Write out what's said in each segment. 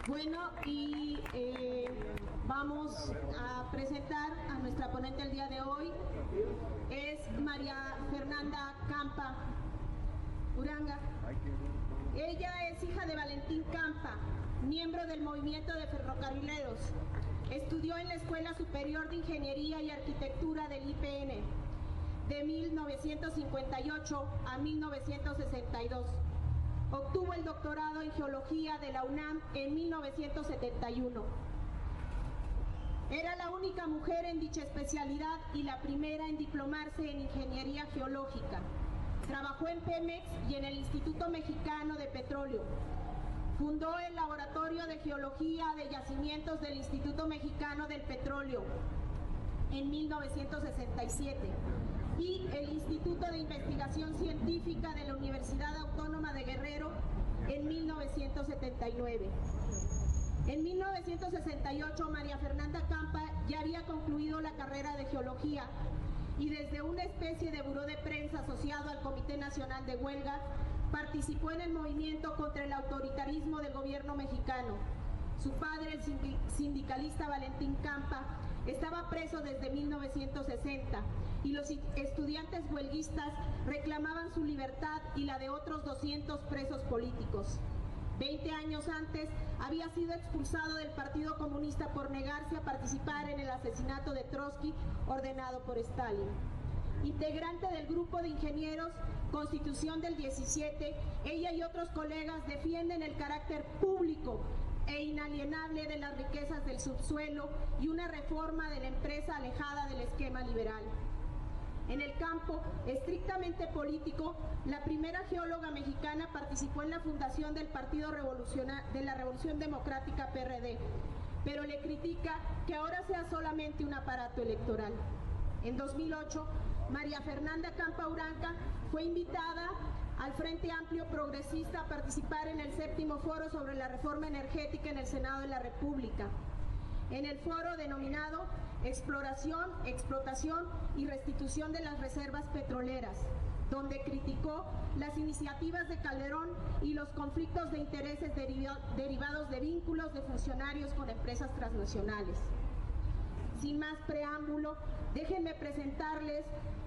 Bueno, y vamos a presentar a nuestra ponente el día de hoy. Es María Fernanda Campa Uranga. Ella es hija de Valentín Campa, miembro del movimiento de ferrocarrileros. Estudió en la Escuela Superior de Ingeniería y Arquitectura del IPN de 1958 a 1962. Obtuvo el doctorado en Geología de la UNAM en 1971. Era la única mujer en dicha especialidad y la primera en diplomarse en Ingeniería Geológica. Trabajó en Pemex y en el Instituto Mexicano de Petróleo. Fundó el Laboratorio de Geología de Yacimientos del Instituto Mexicano del Petróleo en 1967 y el Instituto de Investigación Científica de la Universidad Autónoma de Guerrero en 1979. En 1968, María Fernanda Campa ya había concluido la carrera de Geología y desde una especie de buró de prensa asociado al Comité Nacional de Huelga, participó en el movimiento contra el autoritarismo del gobierno mexicano. Su padre, el sindicalista Valentín Campa, estaba preso desde 1960 y los estudiantes huelguistas reclamaban su libertad y la de otros 200 presos políticos. 20 años antes había sido expulsado del Partido Comunista por negarse a participar en el asesinato de Trotsky ordenado por Stalin. Integrante del grupo de ingenieros Constitución del 17, ella y otros colegas defienden el carácter público e inalienable de las riquezas del subsuelo y una reforma de la empresa alejada del esquema liberal. En el campo estrictamente político, la primera geóloga mexicana participó en la fundación del Partido de la Revolución Democrática PRD, pero le critica que ahora sea solamente un aparato electoral. En 2008, María Fernanda Campa Uranga fue invitada al Frente Amplio Progresista a participar en el 7º Foro sobre la Reforma Energética en el Senado de la República. En el foro denominado Exploración, Explotación y Restitución de las Reservas Petroleras, donde criticó las iniciativas de Calderón y los conflictos de intereses derivados de vínculos de funcionarios con empresas transnacionales. Sin más preámbulo, déjenme presentarles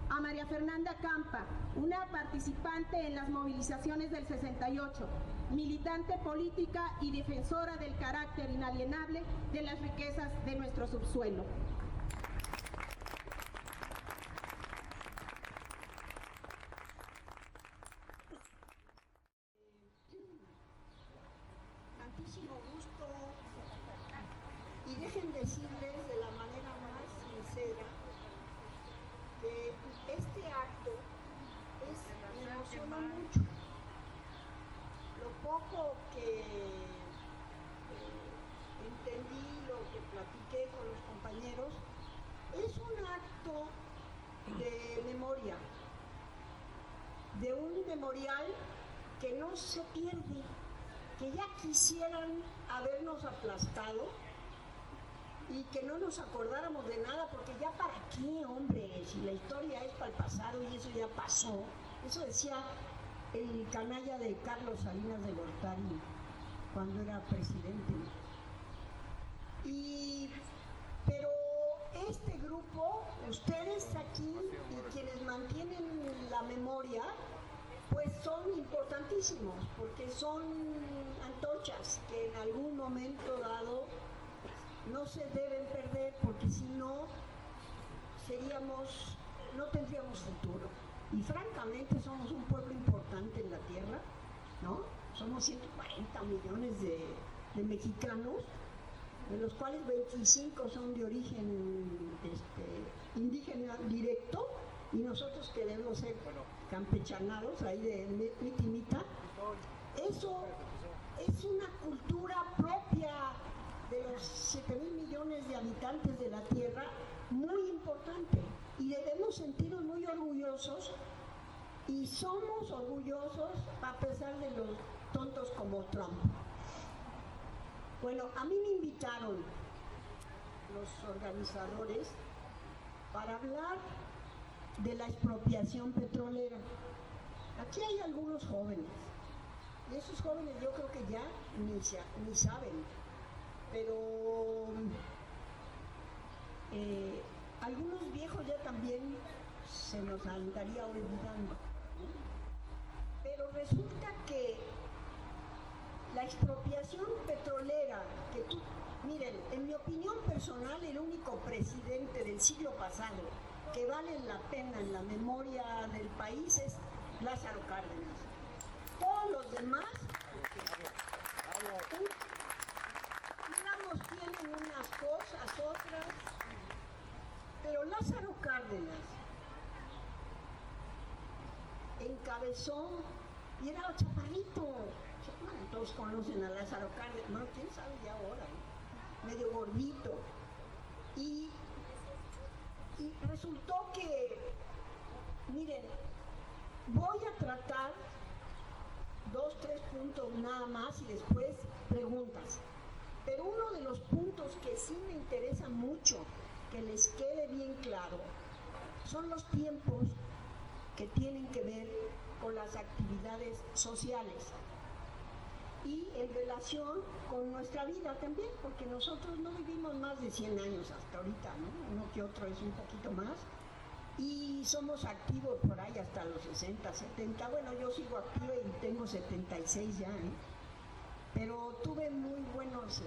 a María Fernanda Campa, una participante en las movilizaciones del 68, militante política y defensora del carácter inalienable de las riquezas de nuestro subsuelo. Tantísimo gusto, y dejen decirles de la manera más sincera que este acto me emociona mucho. Lo poco que entendí, lo que platiqué con los compañeros, es un acto de memoria, de un memorial que no se pierde, que ya quisieran habernos aplastado y que no nos acordáramos de nada, porque ya para qué, hombre, si la historia es para el pasado y eso ya pasó. Eso decía el canalla de Carlos Salinas de Gortari cuando era presidente. Pero este grupo, ustedes aquí y quienes mantienen la memoria, pues son importantísimos, porque son antorchas que en algún momento dado no se deben perder, porque si no, no tendríamos futuro. Y francamente somos un pueblo importante en la tierra, ¿no? Somos 140 millones de mexicanos, de los cuales 25 son de origen indígena directo, y nosotros queremos ser campechanados ahí de mitimita. Eso es una cultura propia de los 7,000 millones de habitantes de la tierra, muy importante, y debemos sentirnos muy orgullosos, y somos orgullosos a pesar de los tontos como Trump. Bueno, a mí me invitaron los organizadores para hablar de la expropiación petrolera. Aquí hay algunos jóvenes, y esos jóvenes yo creo que ya ni saben pero algunos viejos ya también se nos andaría olvidando, ¿no? Pero resulta que la expropiación petrolera miren, en mi opinión personal, el único presidente del siglo pasado que vale la pena en la memoria del país es Lázaro Cárdenas. Todos los demás, digamos, tienen unas cosas, otras, pero Lázaro Cárdenas encabezó y era chaparrito. Bueno, todos conocen a Lázaro Cárdenas, bueno, quién sabe ya ahora, ¿no? Medio gordito. Y resultó que, miren, voy a tratar 2, 3 puntos nada más y después preguntas. Pero uno de los puntos que sí me interesa mucho que les quede bien claro son los tiempos que tienen que ver con las actividades sociales y en relación con nuestra vida también, porque nosotros no vivimos más de 100 años hasta ahorita, ¿no? Uno que otro es un poquito más, y somos activos por ahí hasta los 60, 70, bueno, yo sigo activa y tengo 76 ya, ¿eh? Pero tuve muy buenos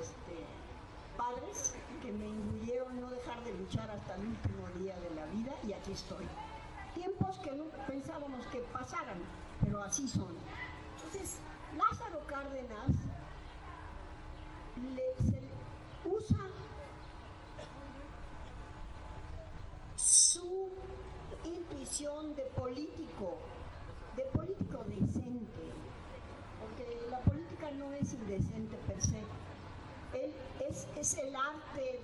padres que me incluyeron no dejar de luchar hasta el último día de la vida, y aquí estoy. Tiempos que no pensábamos que pasaran, pero así son. Entonces, Lázaro Cárdenas se usa su intuición de político decente, porque la política no es indecente per se. Es el arte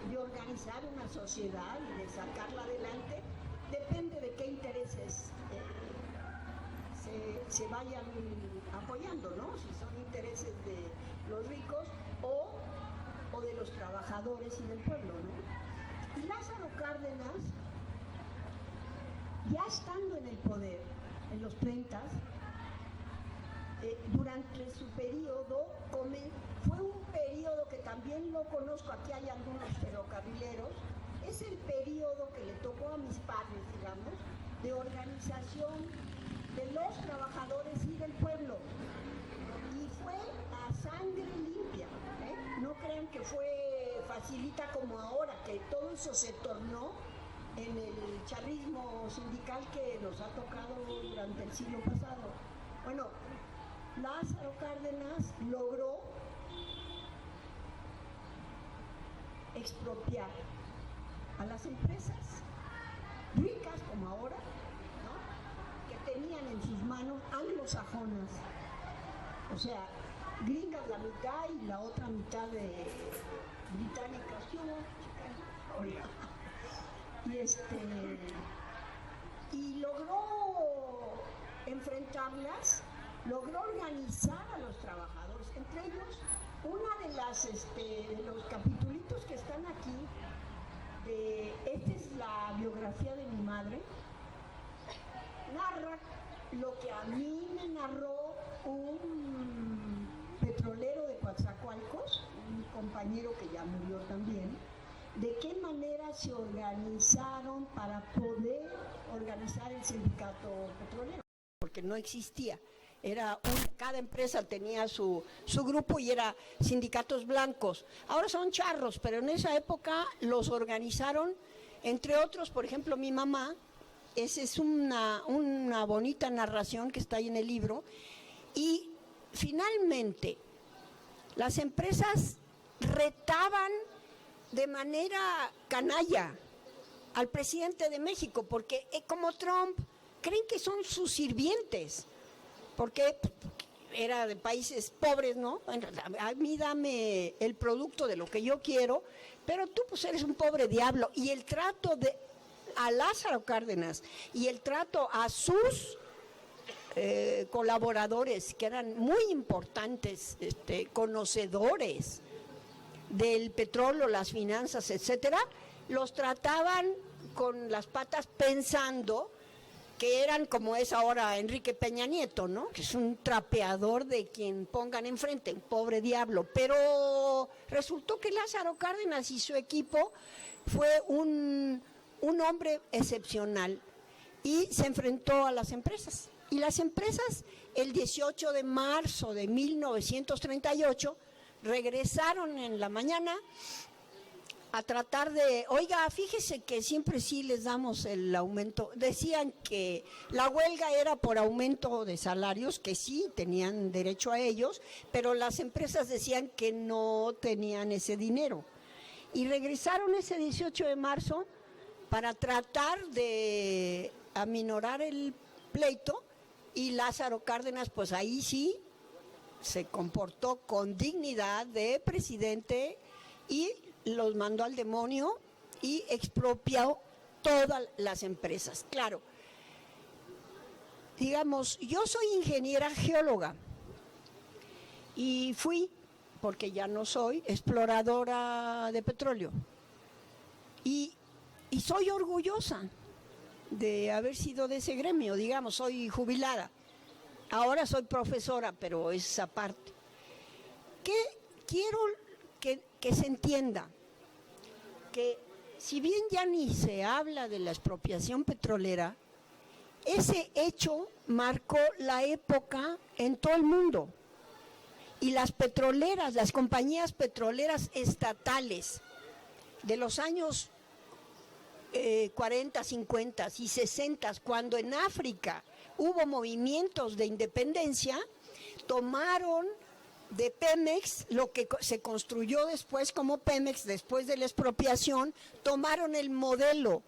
de organizar una sociedad y de sacarla adelante, depende de qué intereses se vayan apoyando, ¿no? Si son intereses de los ricos o de los trabajadores y del pueblo, ¿no? Y Lázaro Cárdenas, ya estando en el poder, en los 30, durante su periodo, fue un periodo que también lo conozco, aquí hay algunos ferrocarrileros, es el periodo que le tocó a mis padres, digamos, de organización de los trabajadores y del pueblo, y fue a sangre limpia, ¿eh? No crean que fue facilita como ahora, que todo eso se tornó en el charrismo sindical que nos ha tocado durante el siglo pasado. Bueno, Lázaro Cárdenas logró expropiar a las empresas ricas como ahora, tenían en sus manos anglosajonas, o sea, gringas la mitad y la otra mitad de británicas, y logró enfrentarlas, logró organizar a los trabajadores, entre ellos una de los capitulitos que están aquí, esta es la biografía de mi madre, narra lo que a mí me narró un petrolero de Coatzacoalcos, un compañero que ya murió también, de qué manera se organizaron para poder organizar el sindicato petrolero, porque no existía. Cada empresa tenía su grupo y era sindicatos blancos. Ahora son charros, pero en esa época los organizaron, entre otros, por ejemplo, mi mamá. Esa es una bonita narración que está ahí en el libro. Y finalmente, las empresas retaban de manera canalla al presidente de México, porque como Trump, creen que son sus sirvientes, porque era de países pobres, ¿no? A mí dame el producto de lo que yo quiero, pero tú pues eres un pobre diablo. Y el trato a Lázaro Cárdenas y el trato a sus colaboradores, que eran muy importantes, conocedores del petróleo, las finanzas, etcétera, los trataban con las patas pensando que eran como es ahora Enrique Peña Nieto, ¿no? Que es un trapeador de quien pongan enfrente, un pobre diablo. Pero resultó que Lázaro Cárdenas y su equipo fue un hombre excepcional y se enfrentó a las empresas. Y las empresas, el 18 de marzo de 1938, regresaron en la mañana a tratar de, oiga, fíjese que siempre sí les damos el aumento. Decían que la huelga era por aumento de salarios, que sí tenían derecho a ellos, pero las empresas decían que no tenían ese dinero. Y regresaron ese 18 de marzo para tratar de aminorar el pleito, y Lázaro Cárdenas, pues ahí sí se comportó con dignidad de presidente y los mandó al demonio y expropió todas las empresas. Claro, digamos, yo soy ingeniera geóloga y fui, porque ya no soy, exploradora de petróleo. Y soy orgullosa de haber sido de ese gremio, digamos, soy jubilada. Ahora soy profesora, pero es aparte. ¿Qué quiero que se entienda? Que si bien ya ni se habla de la expropiación petrolera, ese hecho marcó la época en todo el mundo. Y las petroleras, las compañías petroleras estatales de los años 40, 50 y 60, cuando en África hubo movimientos de independencia, tomaron de Pemex, lo que se construyó después como Pemex, después de la expropiación, tomaron el modelo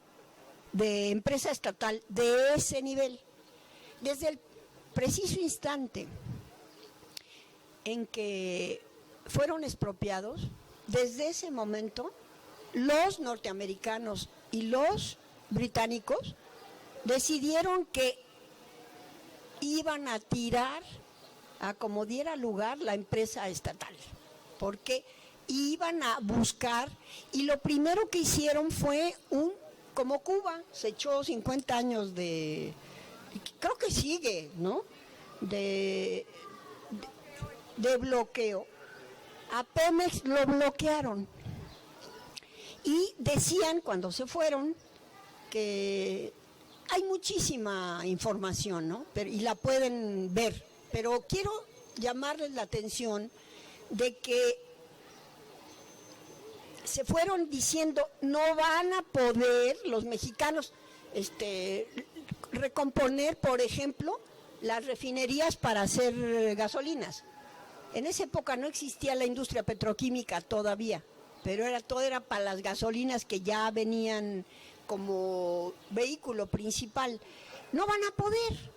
de empresa estatal de ese nivel. Desde el preciso instante en que fueron expropiados, desde ese momento, los norteamericanos y los británicos decidieron que iban a tirar a como diera lugar la empresa estatal, porque iban a buscar, y lo primero que hicieron fue como Cuba, se echó 50 años de, creo que sigue, ¿no?, de bloqueo. A Pemex lo bloquearon y decían cuando se fueron que hay muchísima información, ¿no?, y la pueden ver. Pero quiero llamarles la atención de que se fueron diciendo no van a poder los mexicanos recomponer, por ejemplo, las refinerías para hacer gasolinas. En esa época no existía la industria petroquímica todavía, pero todo era para las gasolinas que ya venían como vehículo principal. No van a poder.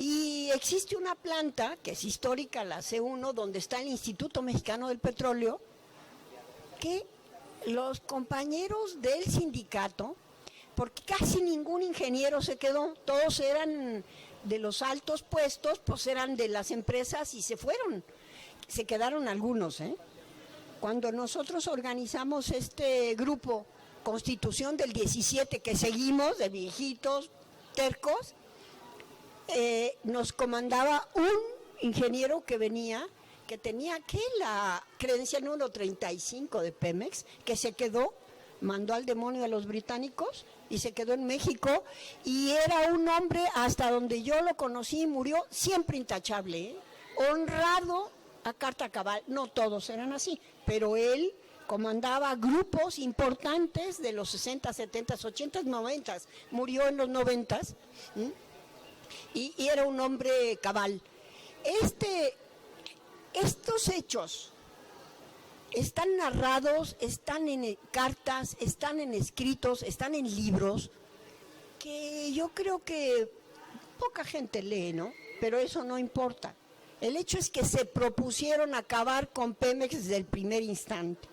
Y existe una planta que es histórica, la C1, donde está el Instituto Mexicano del Petróleo, que los compañeros del sindicato, porque casi ningún ingeniero se quedó, todos eran de los altos puestos, pues eran de las empresas y se fueron, se quedaron algunos, ¿eh? Cuando nosotros organizamos este grupo Constitución del 17, que seguimos de viejitos, tercos, nos comandaba un ingeniero que venía, que tenía la credencial número 35 de Pemex, que se quedó, mandó al demonio a los británicos y se quedó en México, y era un hombre, hasta donde yo lo conocí, murió siempre intachable, ¿eh?, honrado a carta cabal. No todos eran así, pero él comandaba grupos importantes de los 60, 70, 80, 90, murió en los 90, y era un hombre cabal. Estos hechos están narrados, están en cartas, están en escritos, están en libros, que yo creo que poca gente lee, ¿no? Pero eso no importa. El hecho es que se propusieron acabar con Pemex desde el primer instante.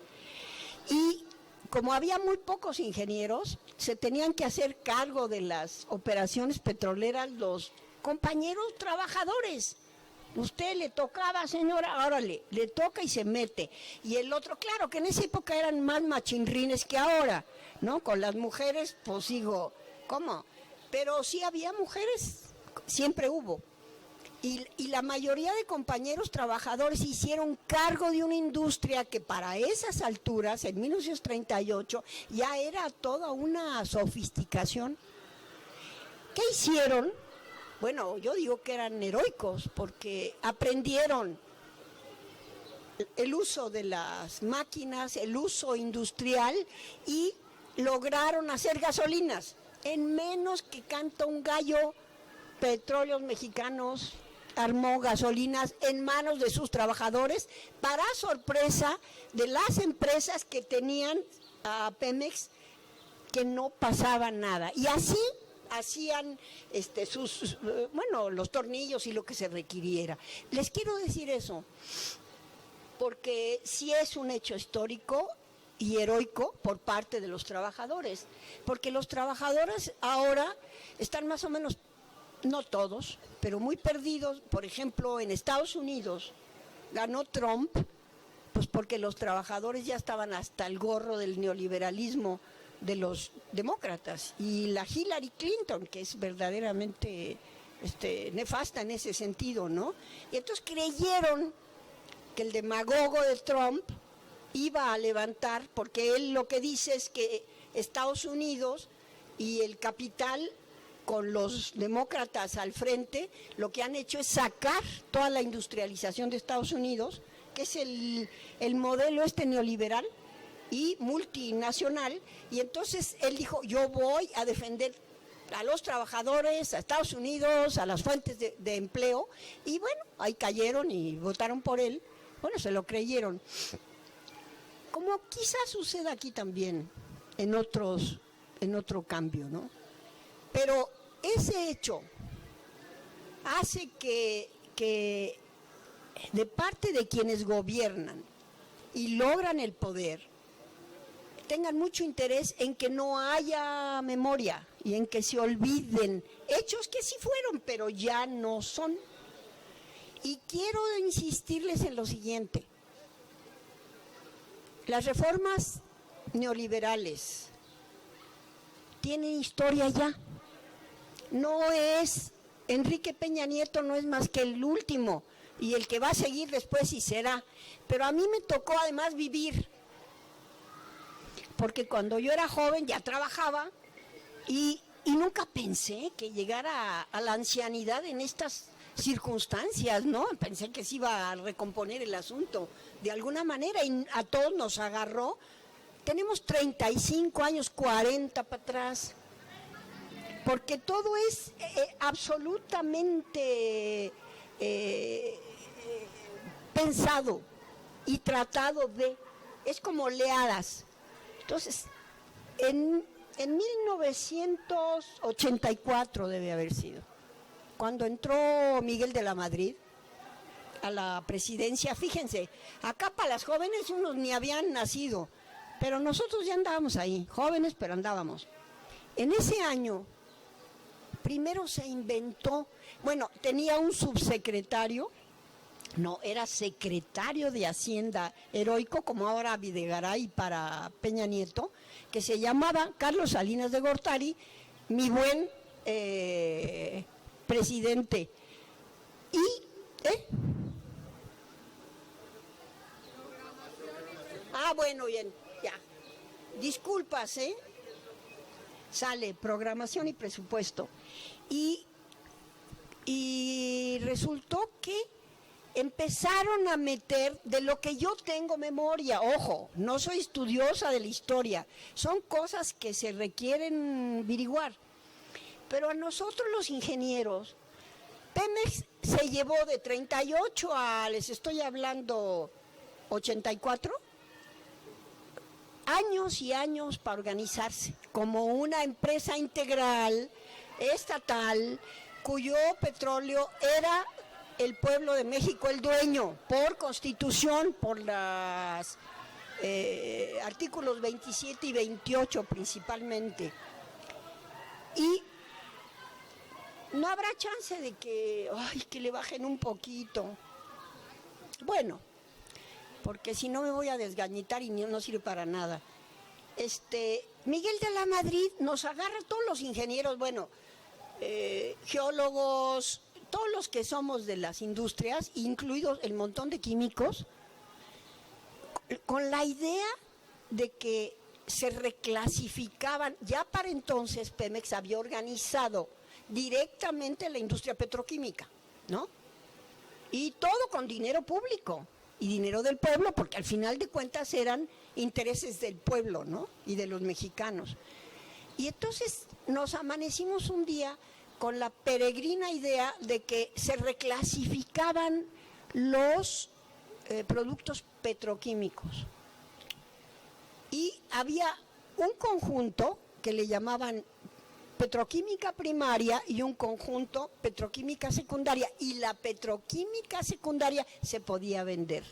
Y como había muy pocos ingenieros, se tenían que hacer cargo de las operaciones petroleras los compañeros trabajadores. Usted le tocaba, señora, órale, le toca y se mete. Y el otro, claro que en esa época eran más machinrines que ahora, ¿no? Con las mujeres, pues digo, ¿cómo? pero sí había mujeres, siempre hubo. Y la mayoría de compañeros trabajadores hicieron cargo de una industria que para esas alturas, en 1938, ya era toda una sofisticación. ¿Qué hicieron? Bueno, yo digo que eran heroicos, porque aprendieron el uso de las máquinas, el uso industrial, y lograron hacer gasolinas. En menos que canta un gallo, Petróleos Mexicanos armó gasolinas en manos de sus trabajadores, para sorpresa de las empresas que tenían a Pemex, que no pasaba nada. Y así hacían los tornillos y lo que se requiriera. Les quiero decir eso, porque sí es un hecho histórico y heroico por parte de los trabajadores, porque los trabajadores ahora están más o menos, no todos, pero muy perdidos. Por ejemplo, en Estados Unidos ganó Trump, pues porque los trabajadores ya estaban hasta el gorro del neoliberalismo de los demócratas, y la Hillary Clinton, que es verdaderamente nefasta en ese sentido, ¿no? Y entonces creyeron que el demagogo de Trump iba a levantar, porque él lo que dice es que Estados Unidos y el capital, con los demócratas al frente, lo que han hecho es sacar toda la industrialización de Estados Unidos, que es el modelo neoliberal y multinacional, y entonces él dijo, yo voy a defender a los trabajadores, a Estados Unidos, a las fuentes de empleo, y bueno, ahí cayeron y votaron por él. Bueno, se lo creyeron. Como quizás suceda aquí también, en otro cambio, ¿no? Pero ese hecho hace que de parte de quienes gobiernan y logran el poder, tengan mucho interés en que no haya memoria y en que se olviden hechos que sí fueron, pero ya no son. Y quiero insistirles en lo siguiente: las reformas neoliberales tienen historia ya. No es, Enrique Peña Nieto no es más que el último, y el que va a seguir después sí será. Pero a mí me tocó además vivir, porque cuando yo era joven ya trabajaba, y nunca pensé que llegara a la ancianidad en estas circunstancias, ¿no? Pensé que se iba a recomponer el asunto de alguna manera, y a todos nos agarró. Tenemos 35 años, 40 para atrás, porque todo es absolutamente pensado y tratado de, es como oleadas. Entonces, en 1984 debe haber sido, cuando entró Miguel de la Madrid a la presidencia. Fíjense, acá para las jóvenes unos ni habían nacido, pero nosotros ya andábamos ahí, jóvenes, pero andábamos. En ese año, primero se inventó, bueno, tenía un subsecretario, no, era secretario de Hacienda heroico, como ahora Videgaray para Peña Nieto, que se llamaba Carlos Salinas de Gortari, mi buen presidente. Y, bueno, bien, ya. Disculpas, Sale programación y presupuesto. Y resultó que empezaron a meter, de lo que yo tengo memoria, ojo, no soy estudiosa de la historia, son cosas que se requieren averiguar, pero a nosotros los ingenieros, Pemex se llevó de 38 a, les estoy hablando, 84, años y años para organizarse como una empresa integral, estatal, cuyo petróleo era el pueblo de México el dueño, por constitución, por los artículos 27 y 28 principalmente. Y no habrá chance de que le bajen un poquito. Bueno, porque si no me voy a desgañitar y no sirve para nada. Miguel de la Madrid nos agarra a todos los ingenieros, bueno, geólogos, todos los que somos de las industrias, incluidos el montón de químicos, con la idea de que se reclasificaban. Ya para entonces Pemex había organizado directamente la industria petroquímica, ¿no? Y todo con dinero público y dinero del pueblo, porque al final de cuentas eran intereses del pueblo, ¿no? Y de los mexicanos. Y entonces nos amanecimos un día con la peregrina idea de que se reclasificaban los productos petroquímicos. Y había un conjunto que le llamaban petroquímica primaria y un conjunto petroquímica secundaria, y la petroquímica secundaria se podía vender.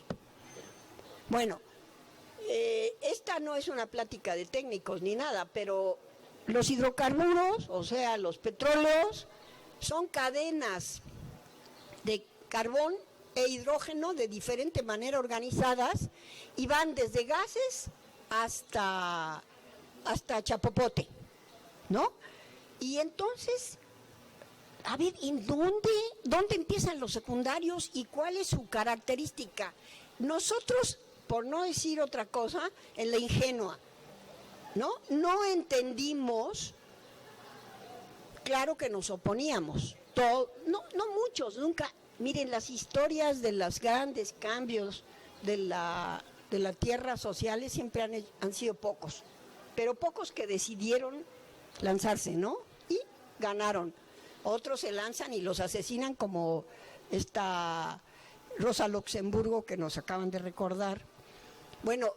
Bueno, esta no es una plática de técnicos ni nada, pero los hidrocarburos, o sea, los petróleos, son cadenas de carbón e hidrógeno de diferente manera organizadas y van desde gases hasta chapopote, ¿no? Y entonces, a ver, ¿dónde empiezan los secundarios y cuál es su característica? Nosotros, por no decir otra cosa, en la ingenua, no entendimos, claro que nos oponíamos, no muchos, nunca. Miren, las historias de los grandes cambios de la tierra sociales siempre han sido pocos, pero pocos que decidieron lanzarse, ¿no? Y ganaron. Otros se lanzan y los asesinan, como esta Rosa Luxemburgo que nos acaban de recordar. Bueno,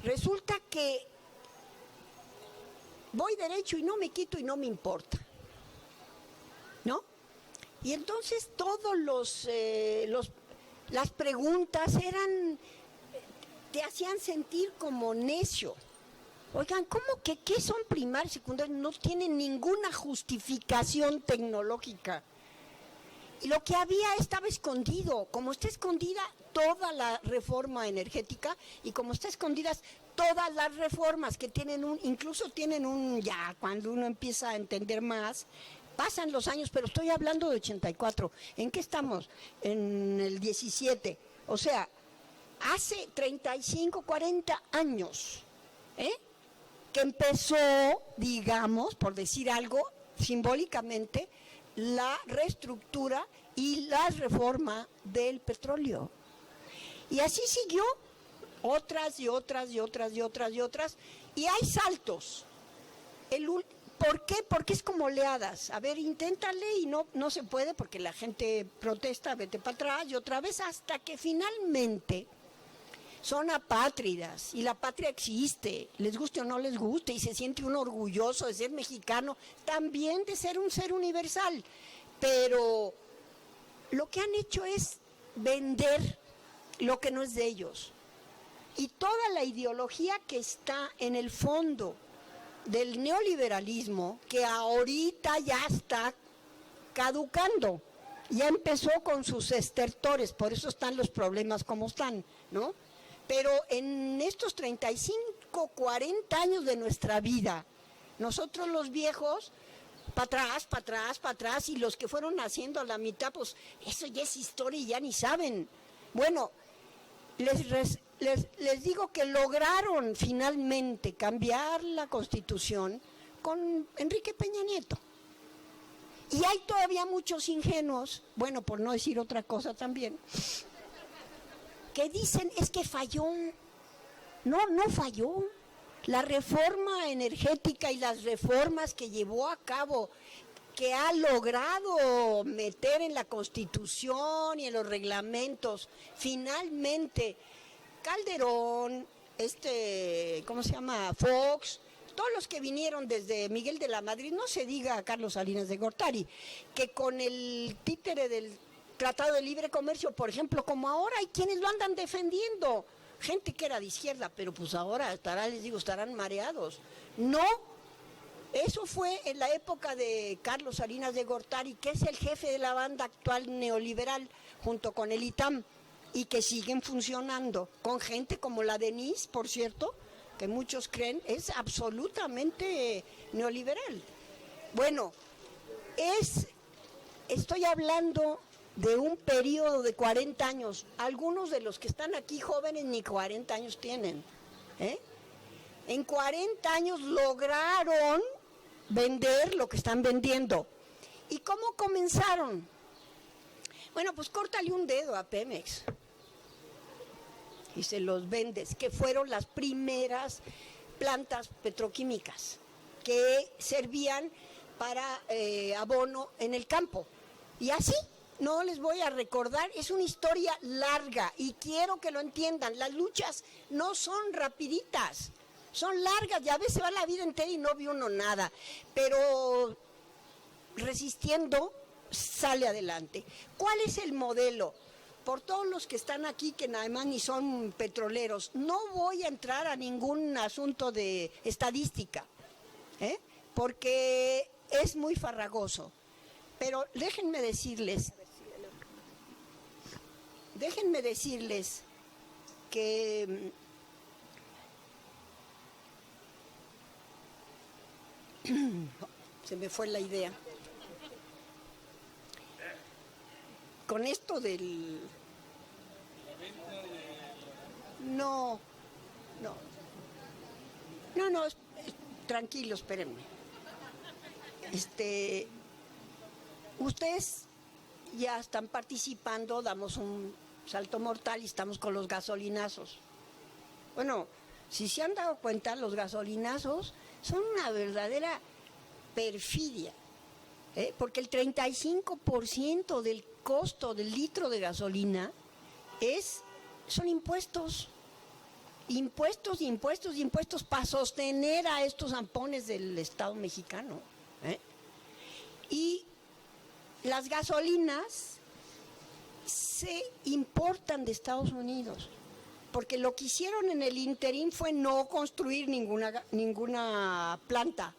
resulta que voy derecho y no me quito y no me importa, ¿no? Y entonces todos las preguntas te hacían sentir como necio. Oigan, ¿cómo que qué son primarios y secundarios? No tienen ninguna justificación tecnológica. Y lo que había estaba escondido, como está escondida toda la reforma energética y como está escondidas todas las reformas que incluso tienen ya cuando uno empieza a entender más, pasan los años, pero estoy hablando de 84. ¿En qué estamos? En el 17. O sea, hace 35, 40 años, que empezó, digamos, por decir algo, simbólicamente, la reestructura y la reforma del petróleo. Y así siguió, otras y otras y otras y otras y otras, y hay saltos. ¿Por qué? Porque es como oleadas. A ver, inténtale y no se puede porque la gente protesta, vete para atrás y otra vez hasta que finalmente son apátridas y la patria existe, les guste o no les guste, y se siente uno orgulloso de ser mexicano, también de ser un ser universal. Pero lo que han hecho es vender lo que no es de ellos. Y toda la ideología que está en el fondo del neoliberalismo, que ahorita ya está caducando, ya empezó con sus estertores, por eso están los problemas como están, ¿no? Pero en estos 35, 40 años de nuestra vida, nosotros los viejos, para atrás, para atrás, para atrás, y los que fueron naciendo a la mitad, pues eso ya es historia y ya ni saben. Bueno, les digo que lograron finalmente cambiar la Constitución con Enrique Peña Nieto. Y hay todavía muchos ingenuos, bueno, por no decir otra cosa también, que dicen es que falló. No falló. La reforma energética y las reformas que llevó a cabo, que ha logrado meter en la Constitución y en los reglamentos, finalmente Calderón, ¿cómo se llama? Fox, todos los que vinieron desde Miguel de la Madrid, no se diga Carlos Salinas de Gortari, que con el títere del Tratado de Libre Comercio, por ejemplo, como ahora hay quienes lo andan defendiendo, gente que era de izquierda, pero pues ahora estarán mareados. No, eso fue en la época de Carlos Salinas de Gortari, que es el jefe de la banda actual neoliberal, junto con el ITAM, y que siguen funcionando, con gente como la Denise, por cierto, que muchos creen es absolutamente neoliberal. Bueno, estoy hablando de un periodo de 40 años. Algunos de los que están aquí jóvenes ni 40 años tienen. En 40 años lograron vender lo que están vendiendo. ¿Y cómo comenzaron? Bueno, pues córtale un dedo a Pemex y se los vendes, que fueron las primeras plantas petroquímicas que servían para abono en el campo. Y así, no les voy a recordar, es una historia larga y quiero que lo entiendan. Las luchas no son rapiditas, son largas y a veces va la vida entera y no ve uno nada, pero resistiendo sale adelante. ¿Cuál es el modelo? Por todos los que están aquí, que nada más ni son petroleros, no voy a entrar a ningún asunto de estadística, porque es muy farragoso. Pero déjenme decirles que se me fue la idea. Con esto del... No, tranquilo, espérenme. Ustedes ya están participando, damos un salto mortal y estamos con los gasolinazos. Bueno, si se han dado cuenta, los gasolinazos son una verdadera perfidia, porque el 35% del costo del litro de gasolina son impuestos para sostener a estos zampones del Estado mexicano. Y las gasolinas se importan de Estados Unidos, porque lo que hicieron en el interín fue no construir ninguna planta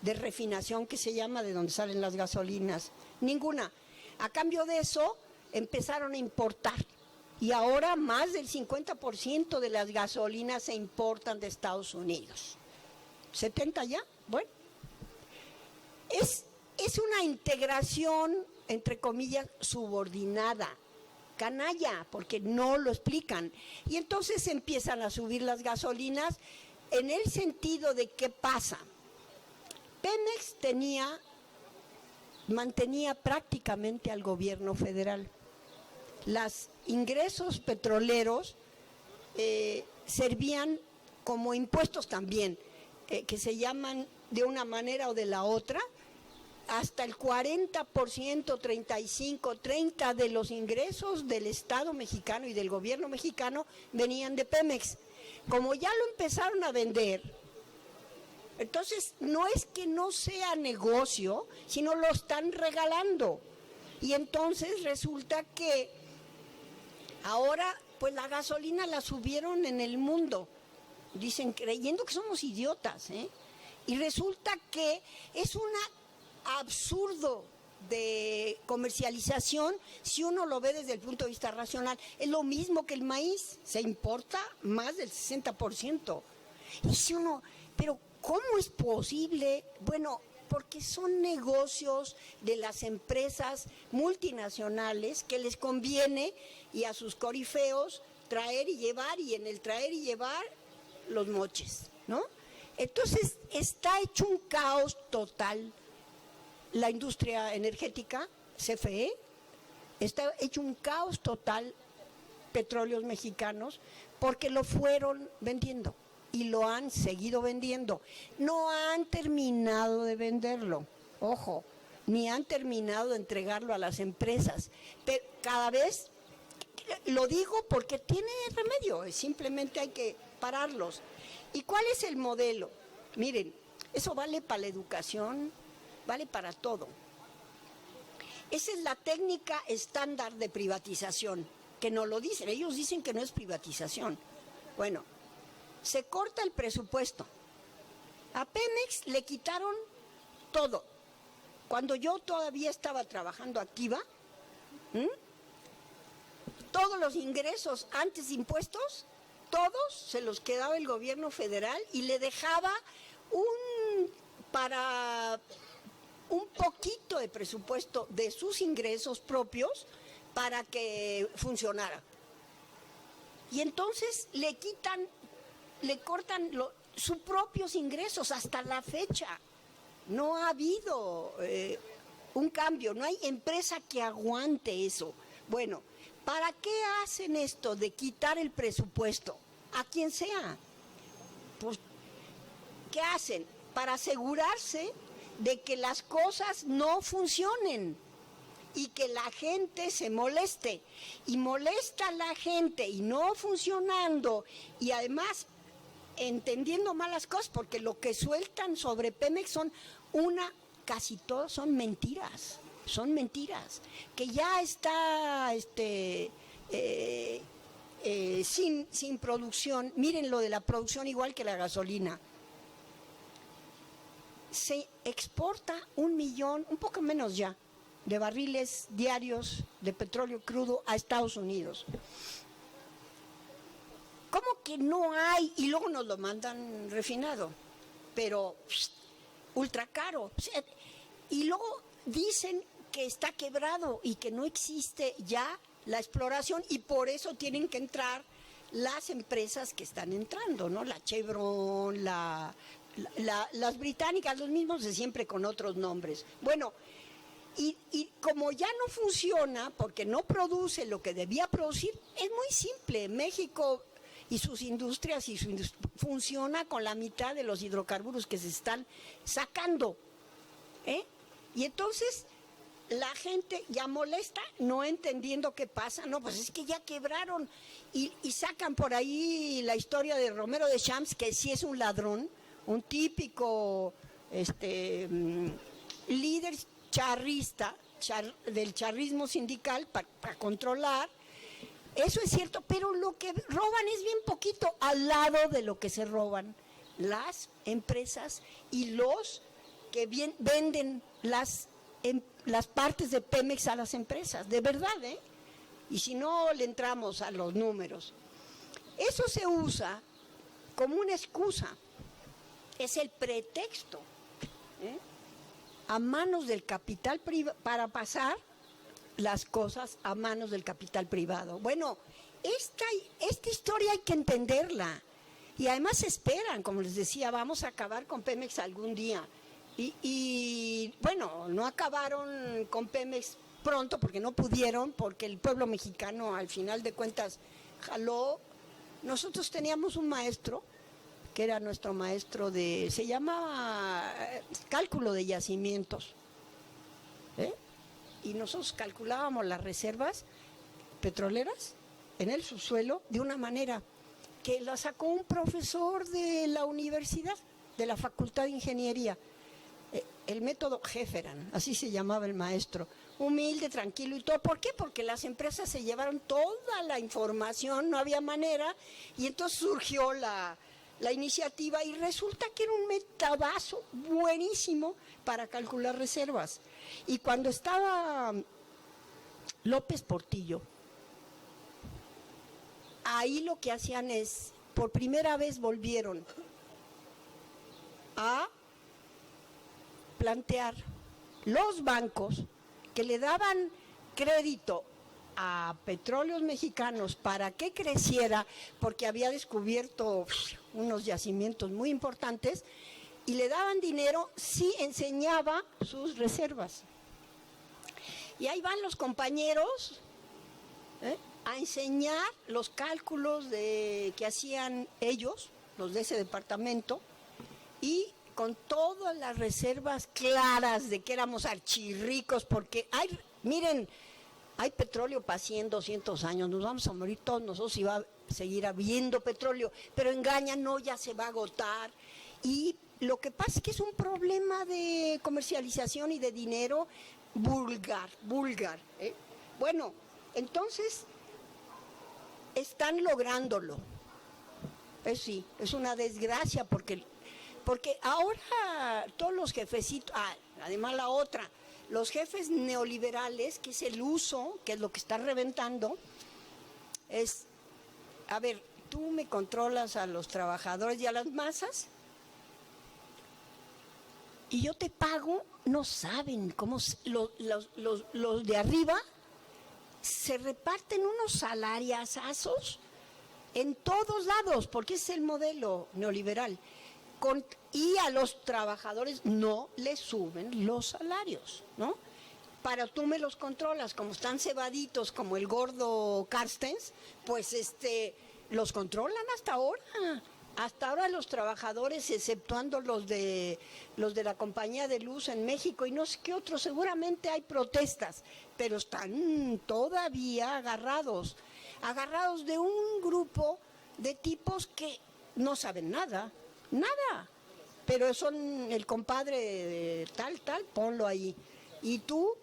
de refinación, que se llama, de donde salen las gasolinas, ninguna. A cambio de eso empezaron a importar y ahora más del 50% de las gasolinas se importan de Estados Unidos. ¿70 ya? Bueno, es una integración, entre comillas, subordinada, canalla, porque no lo explican. Y entonces empiezan a subir las gasolinas en el sentido de ¿qué pasa? Pemex mantenía prácticamente al gobierno federal. Los ingresos petroleros servían como impuestos también, que se llaman de una manera o de la otra, hasta el 40%, 35, 30 de los ingresos del Estado mexicano y del gobierno mexicano venían de Pemex. Como ya lo empezaron a vender, entonces no es que no sea negocio, sino lo están regalando. Y entonces resulta que ahora pues la gasolina la subieron en el mundo, dicen, creyendo que somos idiotas, y resulta que es un absurdo de comercialización si uno lo ve desde el punto de vista racional. Es lo mismo que el maíz, se importa más del 60%. Y si uno, pero ¿cómo es posible? Bueno, porque son negocios de las empresas multinacionales que les conviene, y a sus corifeos traer y llevar, y en el traer y llevar los moches, ¿no? Entonces está hecho un caos total. La industria energética, CFE, está hecho un caos total, Petróleos Mexicanos, porque lo fueron vendiendo y lo han seguido vendiendo. No han terminado de venderlo, ojo, ni han terminado de entregarlo a las empresas, pero cada vez, lo digo porque tiene remedio, simplemente hay que pararlos. ¿Y cuál es el modelo? Miren, eso vale para la educación, vale para todo. Esa es la técnica estándar de privatización, que no lo dicen, ellos dicen que no es privatización. Bueno, se corta el presupuesto. A Pemex le quitaron todo. Cuando yo todavía estaba trabajando activa, todos los ingresos antes de impuestos, todos se los quedaba el gobierno federal y le dejaba para un poquito de presupuesto de sus ingresos propios para que funcionara. Y entonces le cortan sus propios ingresos hasta la fecha. No ha habido un cambio, no hay empresa que aguante eso. Bueno, ¿para qué hacen esto de quitar el presupuesto? A quien sea. Pues, ¿qué hacen? Para asegurarse de que las cosas no funcionen y que la gente se moleste. Y molesta a la gente y no funcionando, y además entendiendo malas cosas, porque lo que sueltan sobre Pemex casi todas son mentiras, que ya está sin producción. Miren lo de la producción, igual que la gasolina. Se exporta 1 millón, un poco menos ya, de barriles diarios de petróleo crudo a Estados Unidos. ¿Cómo que no hay? Y luego nos lo mandan refinado, pero ultra caro. Y luego dicen que está quebrado y que no existe ya la exploración, y por eso tienen que entrar las empresas que están entrando, ¿no? La Chevron, las británicas, los mismos de siempre con otros nombres. Bueno, y como ya no funciona porque no produce lo que debía producir, es muy simple. México y sus industrias funciona con la mitad de los hidrocarburos que se están sacando, y entonces la gente ya molesta, no entendiendo qué pasa. No, pues es que ya quebraron, y sacan por ahí la historia de Romero de Champs, que sí es un ladrón, un típico líder charrista, del charrismo sindical para controlar. Eso es cierto, pero lo que roban es bien poquito al lado de lo que se roban las empresas y los que venden las partes de Pemex a las empresas, de verdad, Y si no, le entramos a los números. Eso se usa como una excusa, es el pretexto, a manos del capital privado, para pasar las cosas a manos del capital privado. Bueno, esta historia hay que entenderla, y además esperan, como les decía, vamos a acabar con Pemex algún día, y bueno, no acabaron con Pemex pronto porque no pudieron, porque el pueblo mexicano al final de cuentas jaló. Nosotros teníamos un maestro que era nuestro maestro se llamaba cálculo de yacimientos, y nosotros calculábamos las reservas petroleras en el subsuelo de una manera que la sacó un profesor de la universidad, de la Facultad de Ingeniería, el método Hefferan, así se llamaba el maestro, humilde, tranquilo y todo. ¿Por qué? Porque las empresas se llevaron toda la información, no había manera, y entonces surgió la iniciativa, y resulta que era un metabazo buenísimo para calcular reservas. Y cuando estaba López Portillo, ahí lo que hacían es, por primera vez volvieron a plantear los bancos que le daban crédito a Petróleos Mexicanos para que creciera, porque había descubierto unos yacimientos muy importantes, y le daban dinero si enseñaba sus reservas. Y ahí van los compañeros a enseñar los cálculos que hacían ellos, los de ese departamento, y con todas las reservas claras de que éramos archirricos, porque miren, hay petróleo para 100, 200 años, nos vamos a morir todos nosotros y va a seguir habiendo petróleo, pero engañan, no, ya se va a agotar. Y lo que pasa es que es un problema de comercialización y de dinero vulgar. Bueno, entonces están lográndolo. Pues sí, es una desgracia porque ahora todos los jefecitos, además la otra, los jefes neoliberales, que es el uso, que es lo que está reventando, es, a ver, tú me controlas a los trabajadores y a las masas, y yo te pago, no saben cómo los de arriba se reparten unos salariazos en todos lados, porque ese es el modelo neoliberal. Y a los trabajadores no les suben los salarios, ¿no? Para tú me los controlas, como están cebaditos como el gordo Carstens, pues los controlan hasta ahora. Hasta ahora los trabajadores, exceptuando los de la compañía de luz en México y no sé qué otros, seguramente hay protestas, pero están todavía agarrados de un grupo de tipos que no saben nada, pero son el compadre de tal, ponlo ahí. Y tú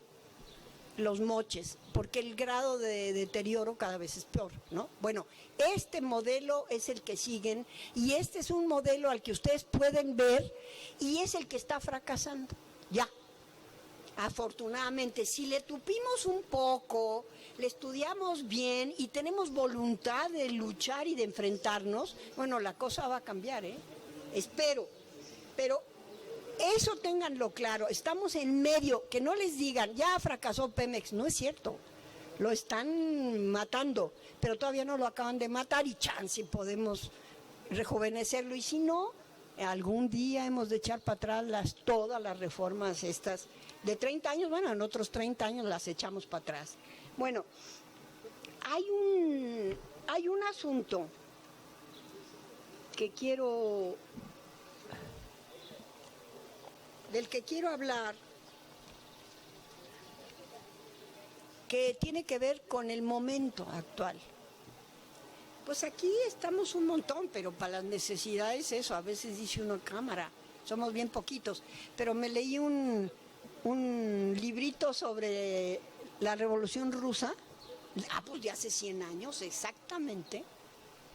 los moches, porque el grado de deterioro cada vez es peor, ¿no? Bueno, este modelo es el que siguen y este es un modelo al que ustedes pueden ver y es el que está fracasando, ya. Afortunadamente, si le tupimos un poco, le estudiamos bien y tenemos voluntad de luchar y de enfrentarnos, bueno, la cosa va a cambiar, espero, pero eso ténganlo claro, estamos en medio, que no les digan, ya fracasó Pemex, no es cierto, lo están matando, pero todavía no lo acaban de matar y chance podemos rejuvenecerlo, y si no, algún día hemos de echar para atrás todas las reformas estas de 30 años, bueno, en otros 30 años las echamos para atrás. Bueno, hay un asunto del que quiero hablar, que tiene que ver con el momento actual. Pues aquí estamos un montón, pero para las necesidades eso, a veces dice uno cámara, somos bien poquitos, pero me leí un librito sobre la Revolución Rusa, pues de hace 100 años exactamente,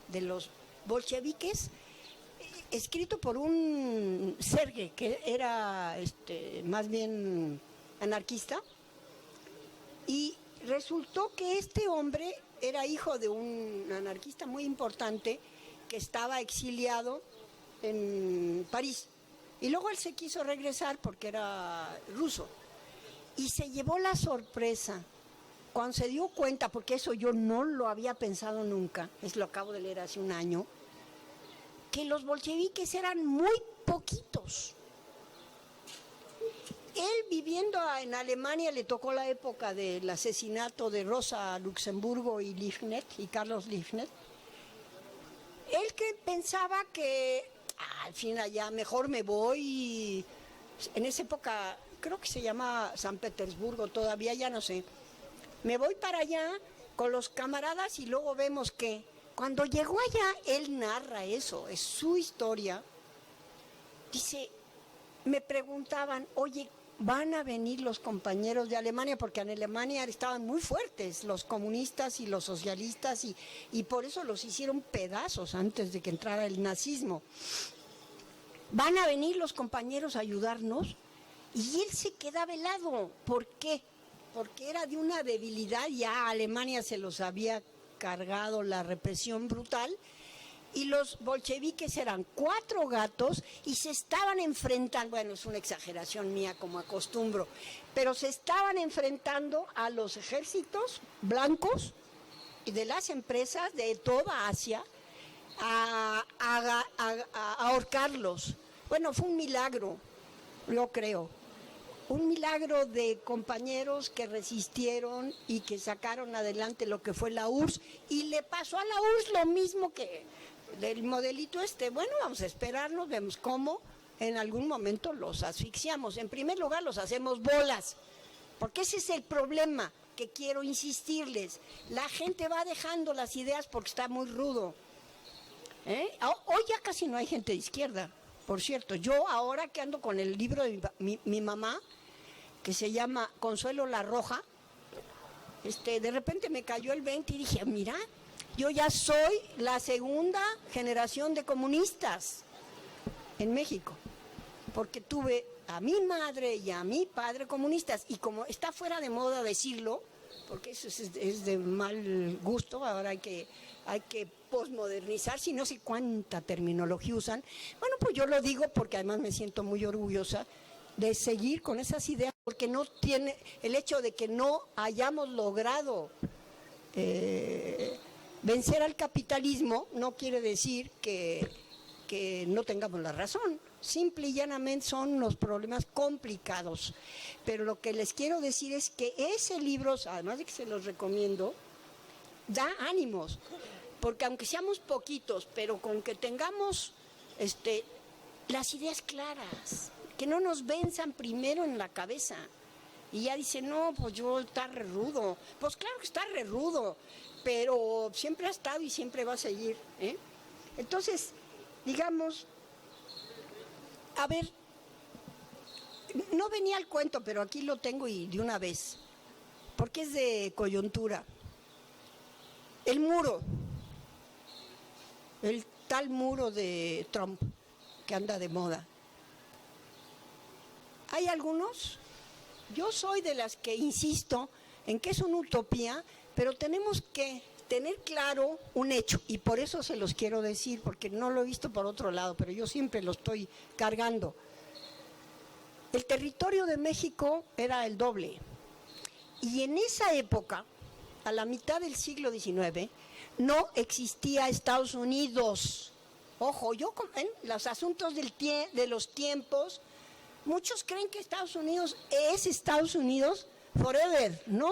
de los bolcheviques, escrito por un Serge, que era más bien anarquista, y resultó que este hombre era hijo de un anarquista muy importante que estaba exiliado en París. Y luego él se quiso regresar porque era ruso. Y se llevó la sorpresa cuando se dio cuenta, porque eso yo no lo había pensado nunca, lo acabo de leer hace un año, que los bolcheviques eran muy poquitos. Él viviendo en Alemania le tocó la época del asesinato de Rosa Luxemburgo y Carlos Liebknecht. Él que pensaba que al fin allá mejor me voy, en esa época creo que se llama San Petersburgo todavía, ya no sé, me voy para allá con los camaradas y luego vemos que cuando llegó allá, él narra eso, es su historia, dice, me preguntaban, oye, ¿van a venir los compañeros de Alemania? Porque en Alemania estaban muy fuertes los comunistas y los socialistas y por eso los hicieron pedazos antes de que entrara el nazismo. ¿Van a venir los compañeros a ayudarnos? Y él se quedaba helado. ¿Por qué? Porque era de una debilidad, ya a Alemania se los había cargado la represión brutal, y los bolcheviques eran 4 gatos y se estaban enfrentando, bueno, es una exageración mía como acostumbro, pero se estaban enfrentando a los ejércitos blancos y de las empresas de toda Asia a ahorcarlos. Bueno, fue un milagro, yo creo. Un milagro de compañeros que resistieron y que sacaron adelante lo que fue la URSS, y le pasó a la URSS lo mismo que del modelito bueno, vamos a esperarnos, vemos cómo en algún momento los asfixiamos. En primer lugar, los hacemos bolas, porque ese es el problema que quiero insistirles. La gente va dejando las ideas porque está muy rudo. Hoy ya casi no hay gente de izquierda, por cierto. Yo ahora que ando con el libro de mi mamá, que se llama Consuelo La Roja, de repente me cayó el 20 y dije, mira, yo ya soy la segunda generación de comunistas en México, porque tuve a mi madre y a mi padre comunistas, y como está fuera de moda decirlo, porque eso es de mal gusto, ahora hay que posmodernizar, si no sé cuánta terminología usan, bueno, pues yo lo digo porque además me siento muy orgullosa de seguir con esas ideas, porque no tiene el hecho de que no hayamos logrado vencer al capitalismo, no quiere decir que no tengamos la razón. Simple y llanamente son unos problemas complicados. Pero lo que les quiero decir es que ese libro, además de que se los recomiendo, da ánimos, porque aunque seamos poquitos, pero con que tengamos las ideas claras, que no nos venzan primero en la cabeza. Y ya dice, no, pues yo está re rudo. Pues claro que está re rudo, pero siempre ha estado y siempre va a seguir, ¿eh? Entonces, digamos, a ver, no venía al cuento, pero aquí lo tengo y de una vez, porque es de coyuntura. El muro, el tal muro de Trump, que anda de moda. Hay algunos, yo soy de las que insisto en que es una utopía, pero tenemos que tener claro un hecho, y por eso se los quiero decir, porque no lo he visto por otro lado, pero yo siempre lo estoy cargando. El territorio de México era el doble, y en esa época, a la mitad del siglo XIX, no existía Estados Unidos. Ojo, en los asuntos de los tiempos, muchos creen que Estados Unidos es Estados Unidos forever. No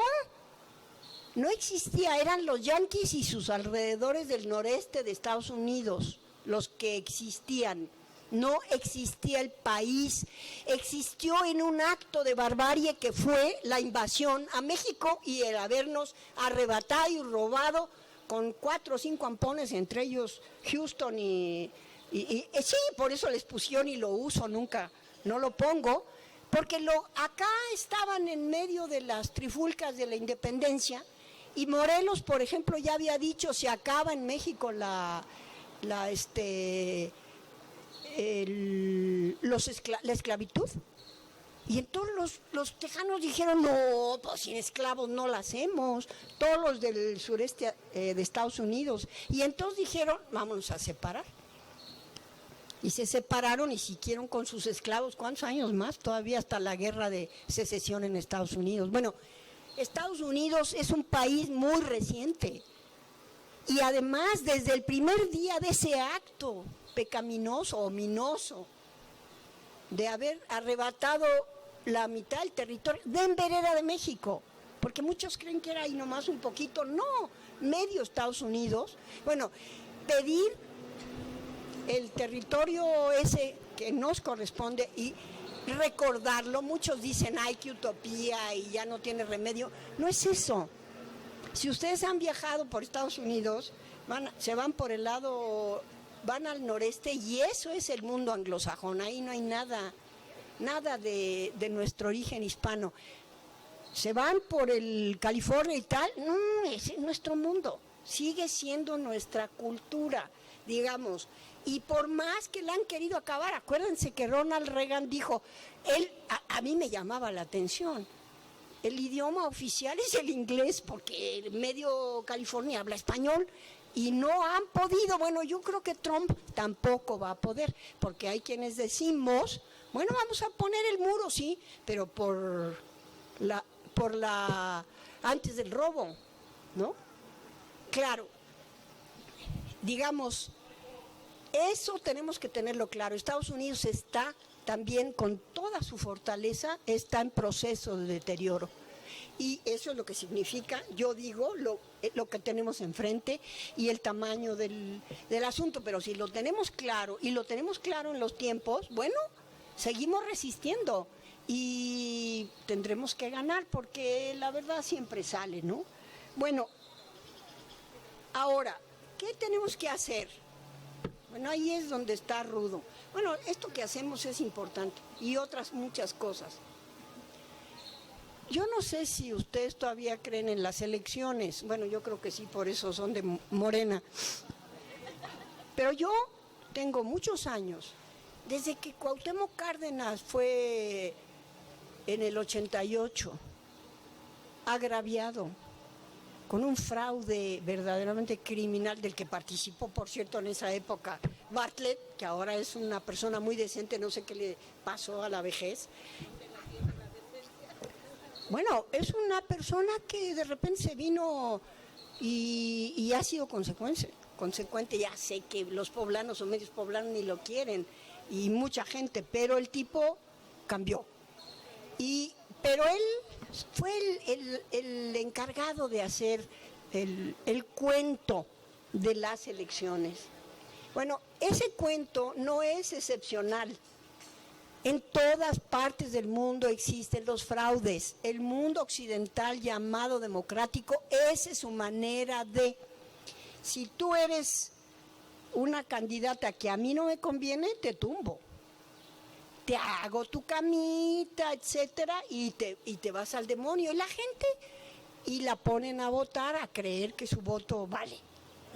existía, eran los yanquis y sus alrededores del noreste de Estados Unidos los que existían. No existía el país, existió en un acto de barbarie que fue la invasión a México y el habernos arrebatado y robado con 4 o 5 ampones, entre ellos Houston y sí, por eso les pusieron y lo uso, nunca, no lo pongo, porque acá estaban en medio de las trifulcas de la independencia, y Morelos, por ejemplo, ya había dicho, se acaba en México la esclavitud. Y entonces los tejanos dijeron, no, pues sin esclavos no la hacemos, todos los del sureste de Estados Unidos. Y entonces dijeron, vámonos a separar. Y se separaron y siguieron con sus esclavos, ¿cuántos años más? Todavía hasta la guerra de secesión en Estados Unidos. Bueno, Estados Unidos es un país muy reciente. Y además, desde el primer día de ese acto pecaminoso, ominoso, de haber arrebatado la mitad del territorio, Denver era de México, porque muchos creen que era ahí nomás un poquito, no, medio Estados Unidos. Bueno, pedir el territorio ese que nos corresponde y recordarlo, muchos dicen, ay, qué utopía y ya no tiene remedio, no es eso. Si ustedes han viajado por Estados Unidos, se van por el lado, van al noreste y eso es el mundo anglosajón, ahí no hay nada de nuestro origen hispano. Se van por el California y tal, no, ese es nuestro mundo, sigue siendo nuestra cultura, digamos. Y por más que la han querido acabar, acuérdense que Ronald Reagan dijo, a mí me llamaba la atención, el idioma oficial es el inglés, porque el medio California habla español, y no han podido. Bueno, yo creo que Trump tampoco va a poder, porque hay quienes decimos, bueno, vamos a poner el muro, sí, pero por la antes del robo, ¿no? Claro, digamos, eso tenemos que tenerlo claro. Estados Unidos está también, con toda su fortaleza, está en proceso de deterioro. Y eso es lo que significa, yo digo, lo que tenemos enfrente y el tamaño del asunto. Pero si lo tenemos claro, y lo tenemos claro en los tiempos, bueno, seguimos resistiendo y tendremos que ganar, porque la verdad siempre sale, ¿no? Bueno, ahora, ¿qué tenemos que hacer? Bueno, ahí es donde está rudo. Bueno, esto que hacemos es importante y otras muchas cosas. Yo no sé si ustedes todavía creen en las elecciones. Bueno, yo creo que sí, por eso son de Morena. Pero yo tengo muchos años, desde que Cuauhtémoc Cárdenas fue en el 88 agraviado, con un fraude verdaderamente criminal del que participó, por cierto, en esa época Bartlett, que ahora es una persona muy decente, no sé qué le pasó a la vejez. Bueno, es una persona que de repente se vino y ha sido consecuente. Ya sé que los poblanos o medios poblanos ni lo quieren y mucha gente, pero el tipo cambió. Pero él fue el encargado de hacer el cuento de las elecciones. Bueno, ese cuento no es excepcional. En todas partes del mundo existen los fraudes. El mundo occidental llamado democrático, esa es su manera de... Si tú eres una candidata que a mí no me conviene, te tumbo. Te hago tu camita, etcétera, y te vas al demonio. Y la gente, y la ponen a votar, a creer que su voto vale,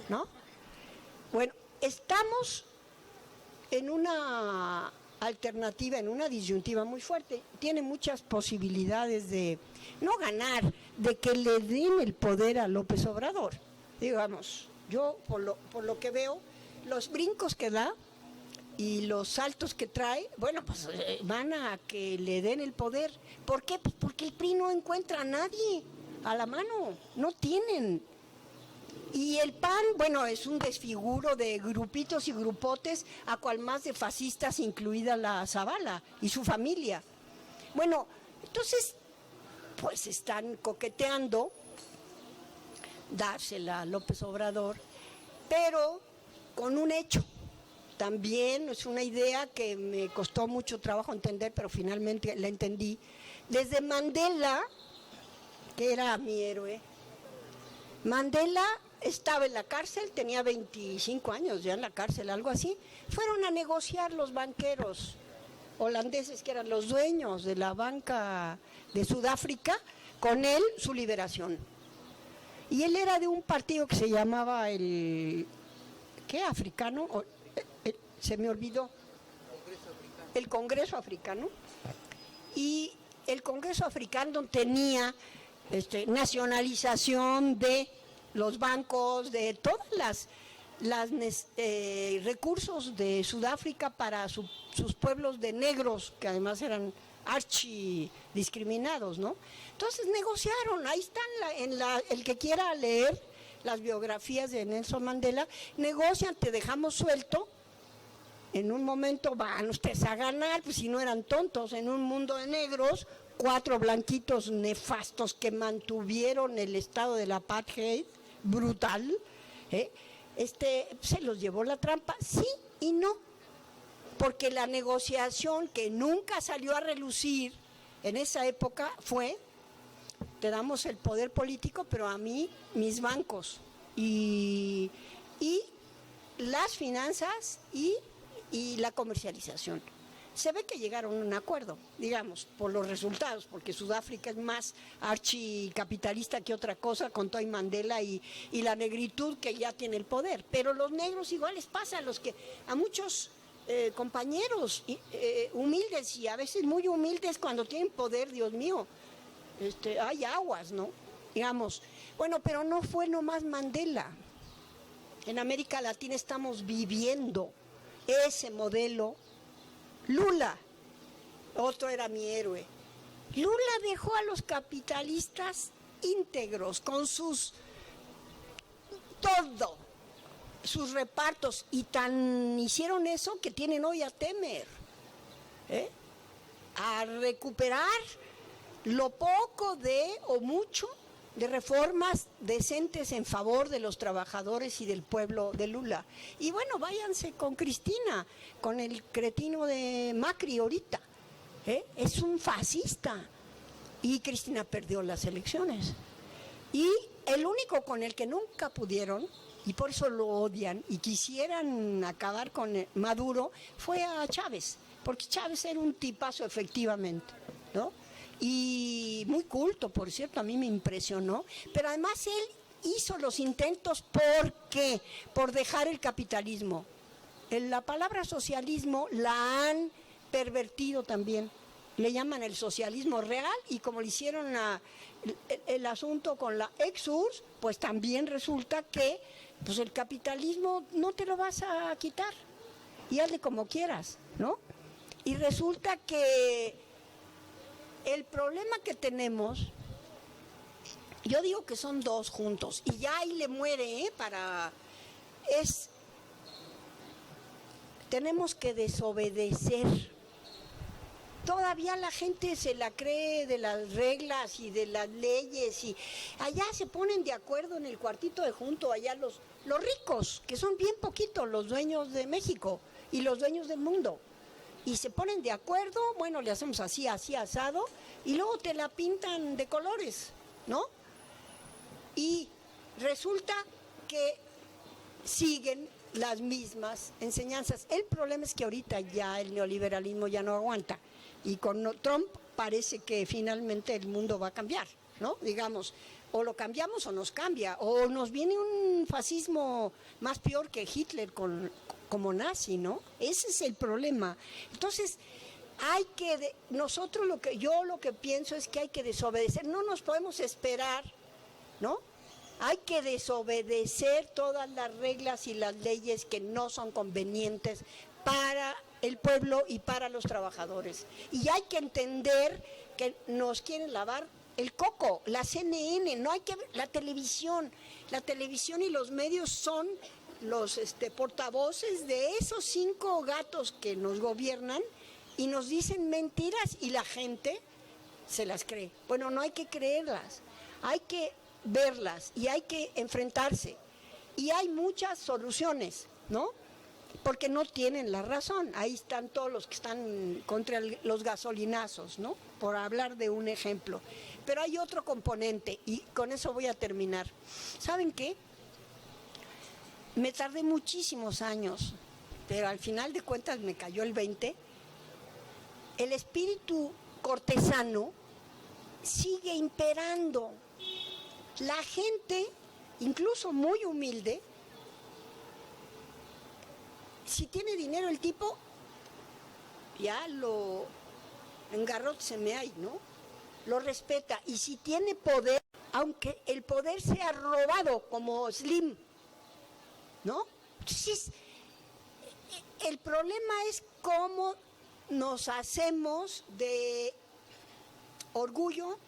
¿no? Bueno, estamos en una alternativa, en una disyuntiva muy fuerte. Tiene muchas posibilidades de no ganar, de que le den el poder a López Obrador. Digamos, yo por lo que veo, los brincos que da y los saltos que trae, bueno, pues van a que le den el poder. ¿Por qué? Pues porque el PRI no encuentra a nadie a la mano, no tienen. Y el PAN, bueno, es un desfiguro de grupitos y grupotes, a cual más de fascistas, incluida la Zavala y su familia. Bueno, entonces, pues están coqueteando dársela a López Obrador, pero con un hecho. También es una idea que me costó mucho trabajo entender, pero finalmente la entendí. Desde Mandela, que era mi héroe, Mandela estaba en la cárcel, tenía 25 años ya en la cárcel, algo así. Fueron a negociar los banqueros holandeses, que eran los dueños de la banca de Sudáfrica, con él su liberación. Y él era de un partido que se llamaba ¿qué? Africano, se me olvidó. El Congreso Africano. Y el Congreso Africano tenía nacionalización de los bancos, de todas las recursos de Sudáfrica para sus pueblos de negros, que además eran archidiscriminados, ¿no? Entonces negociaron, ahí están, el que quiera leer las biografías de Nelson Mandela, negocian, te dejamos suelto, en un momento van ustedes a ganar, pues si no eran tontos, en un mundo de negros, 4 blanquitos nefastos que mantuvieron el estado del apartheid, brutal, se los llevó la trampa, sí y no, porque la negociación que nunca salió a relucir en esa época fue, te damos el poder político, pero a mí mis bancos y las finanzas y la comercialización. Se ve que llegaron a un acuerdo, digamos, por los resultados, porque Sudáfrica es más archicapitalista que otra cosa, con Toy Mandela y la negritud que ya tiene el poder. Pero los negros igual les pasa a muchos compañeros humildes y a veces muy humildes cuando tienen poder, Dios mío, hay aguas, ¿no? Digamos, bueno, pero no fue nomás Mandela. En América Latina estamos viviendo ese modelo. Lula, otro era mi héroe. Lula dejó a los capitalistas íntegros con sus repartos, y tan hicieron eso que tienen hoy a Temer, a recuperar lo poco o mucho de reformas decentes en favor de los trabajadores y del pueblo de Lula. Y bueno, váyanse con Cristina, con el cretino de Macri ahorita. Es un fascista. Y Cristina perdió las elecciones. Y el único con el que nunca pudieron, y por eso lo odian, y quisieran acabar con Maduro, fue a Chávez. Porque Chávez era un tipazo efectivamente, ¿no? Y muy culto, por cierto, a mí me impresionó, pero además él hizo los intentos, ¿por qué? Por dejar el capitalismo. La palabra socialismo la han pervertido también, le llaman el socialismo real, y como le hicieron el asunto con la ex-URSS, pues también resulta que pues el capitalismo no te lo vas a quitar, y hazle como quieras, ¿no? Y resulta que el problema que tenemos, yo digo que son dos juntos, y ya ahí le muere, tenemos que desobedecer. Todavía la gente se la cree de las reglas y de las leyes, y allá se ponen de acuerdo en el cuartito de junto, allá los ricos, que son bien poquitos, los dueños de México y los dueños del mundo, y se ponen de acuerdo, bueno, le hacemos así, asado, y luego te la pintan de colores, ¿no? Y resulta que siguen las mismas enseñanzas. El problema es que ahorita ya el neoliberalismo ya no aguanta, y con Trump parece que finalmente el mundo va a cambiar, ¿no? Digamos, o lo cambiamos o nos cambia, o nos viene un fascismo más peor que Hitler como nazi, ¿no? Ese es el problema. Entonces, yo lo que pienso es que hay que desobedecer, no nos podemos esperar, ¿no? Hay que desobedecer todas las reglas y las leyes que no son convenientes para el pueblo y para los trabajadores. Y hay que entender que nos quieren lavar el coco, la CNN, no hay que ver la televisión y los medios son los portavoces de esos 5 gatos que nos gobiernan y nos dicen mentiras y la gente se las cree. Bueno, no hay que creerlas, hay que verlas y hay que enfrentarse. Y hay muchas soluciones, ¿no? Porque no tienen la razón. Ahí están todos los que están contra los gasolinazos, ¿no? Por hablar de un ejemplo. Pero hay otro componente y con eso voy a terminar. ¿Saben qué? Me tardé muchísimos años, pero al final de cuentas me cayó el 20. El espíritu cortesano sigue imperando. La gente, incluso muy humilde, si tiene dinero el tipo, ya lo engarrote se me hay, ¿no? Lo respeta. Y si tiene poder, aunque el poder sea robado, como Slim, ¿no? Entonces, el problema es cómo nos hacemos de orgullo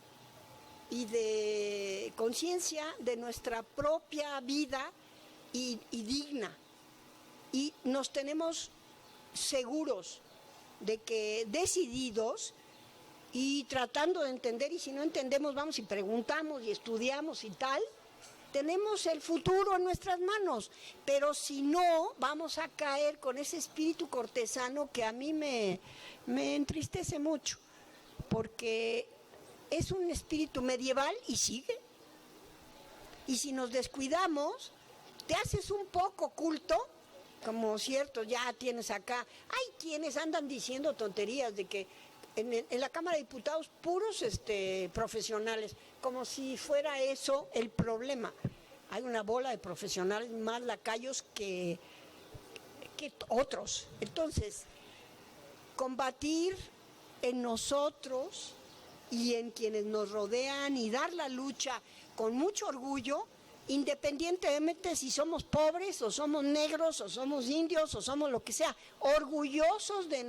y de conciencia de nuestra propia vida y digna. Y nos tenemos seguros de que decididos y tratando de entender, y si no entendemos vamos y preguntamos y estudiamos y tal, tenemos el futuro en nuestras manos, pero si no vamos a caer con ese espíritu cortesano que a mí me entristece mucho, porque es un espíritu medieval y sigue. Y si nos descuidamos, te haces un poco culto, como cierto, ya tienes acá. Hay quienes andan diciendo tonterías de que en la Cámara de Diputados puros profesionales, como si fuera eso el problema. Hay una bola de profesionales más lacayos que otros. Entonces, combatir en nosotros y en quienes nos rodean y dar la lucha con mucho orgullo, independientemente si somos pobres o somos negros o somos indios o somos lo que sea, orgullosos de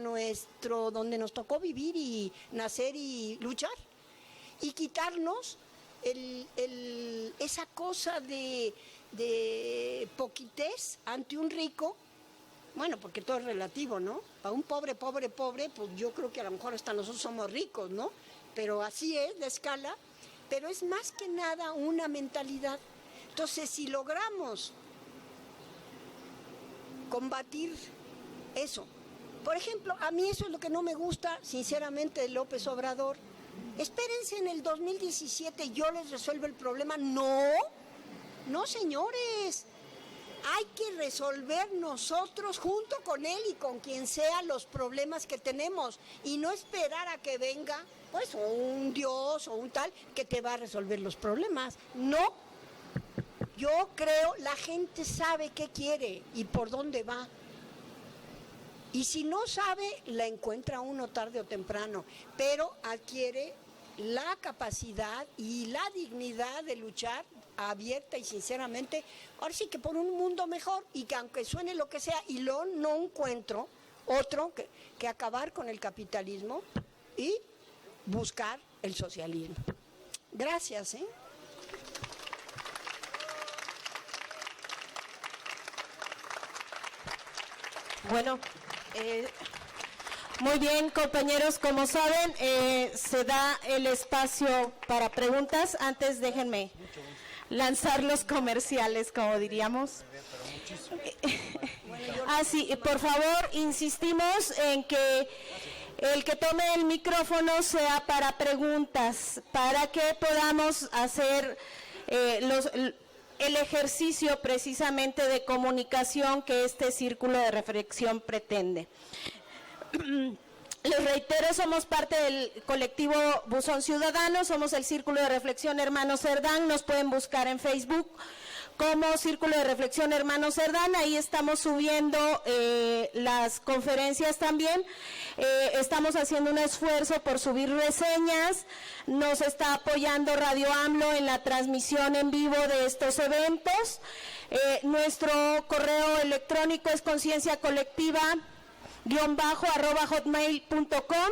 donde nos tocó vivir y nacer y luchar, y quitarnos esa cosa de poquitez ante un rico. Bueno, porque todo es relativo, ¿no? Para un pobre, pues yo creo que a lo mejor hasta nosotros somos ricos, ¿no? Pero así es la escala, pero es más que nada una mentalidad. Entonces, si logramos combatir eso, por ejemplo, a mí eso es lo que no me gusta, sinceramente, de López Obrador. Espérense en el 2017, yo les resuelvo el problema. No, señores. Hay que resolver nosotros, junto con él y con quien sea, los problemas que tenemos y no esperar a que venga, pues, un dios o un tal que te va a resolver los problemas. No, yo creo la gente sabe qué quiere y por dónde va. Y si no sabe, la encuentra uno tarde o temprano, pero adquiere la capacidad y la dignidad de luchar abierta y sinceramente, ahora sí que por un mundo mejor, y que aunque suene lo que sea, y no encuentro otro que acabar con el capitalismo y buscar el socialismo. Gracias, ¿eh? Bueno, muy bien, compañeros, como saben, se da el espacio para preguntas. Antes déjenme lanzar los comerciales, como diríamos. Sí, por favor, insistimos en que el que tome el micrófono sea para preguntas, para que podamos hacer el ejercicio precisamente de comunicación que este círculo de reflexión pretende. Les reitero, somos parte del colectivo Buzón Ciudadano, somos el Círculo de Reflexión Hermanos Cerdán, nos pueden buscar en Facebook como Círculo de Reflexión Hermanos Cerdán, ahí estamos subiendo las conferencias también, estamos haciendo un esfuerzo por subir reseñas, nos está apoyando Radio AMLO en la transmisión en vivo de estos eventos, nuestro correo electrónico es concienciacolectiva_hotmail.com.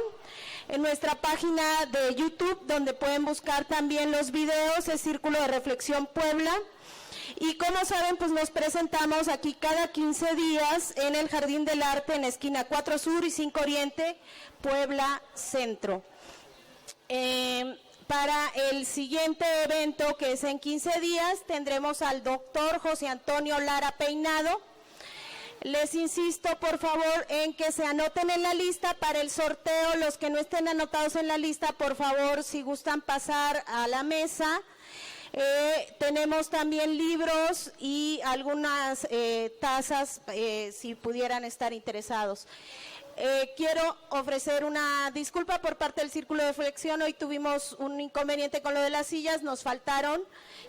En nuestra página de YouTube, donde pueden buscar también los videos, es Círculo de Reflexión Puebla. Y como saben, pues nos presentamos aquí cada 15 días en el Jardín del Arte, en esquina 4 Sur y 5 Oriente, Puebla Centro. Para el siguiente evento, que es en 15 días, tendremos al doctor José Antonio Lara Peinado. Les insisto, por favor, en que se anoten en la lista para el sorteo. Los que no estén anotados en la lista, por favor, si gustan pasar a la mesa. Tenemos también libros y algunas tazas, si pudieran estar interesados. Quiero ofrecer una disculpa por parte del Círculo de Reflexión. Hoy tuvimos un inconveniente con lo de las sillas, nos faltaron,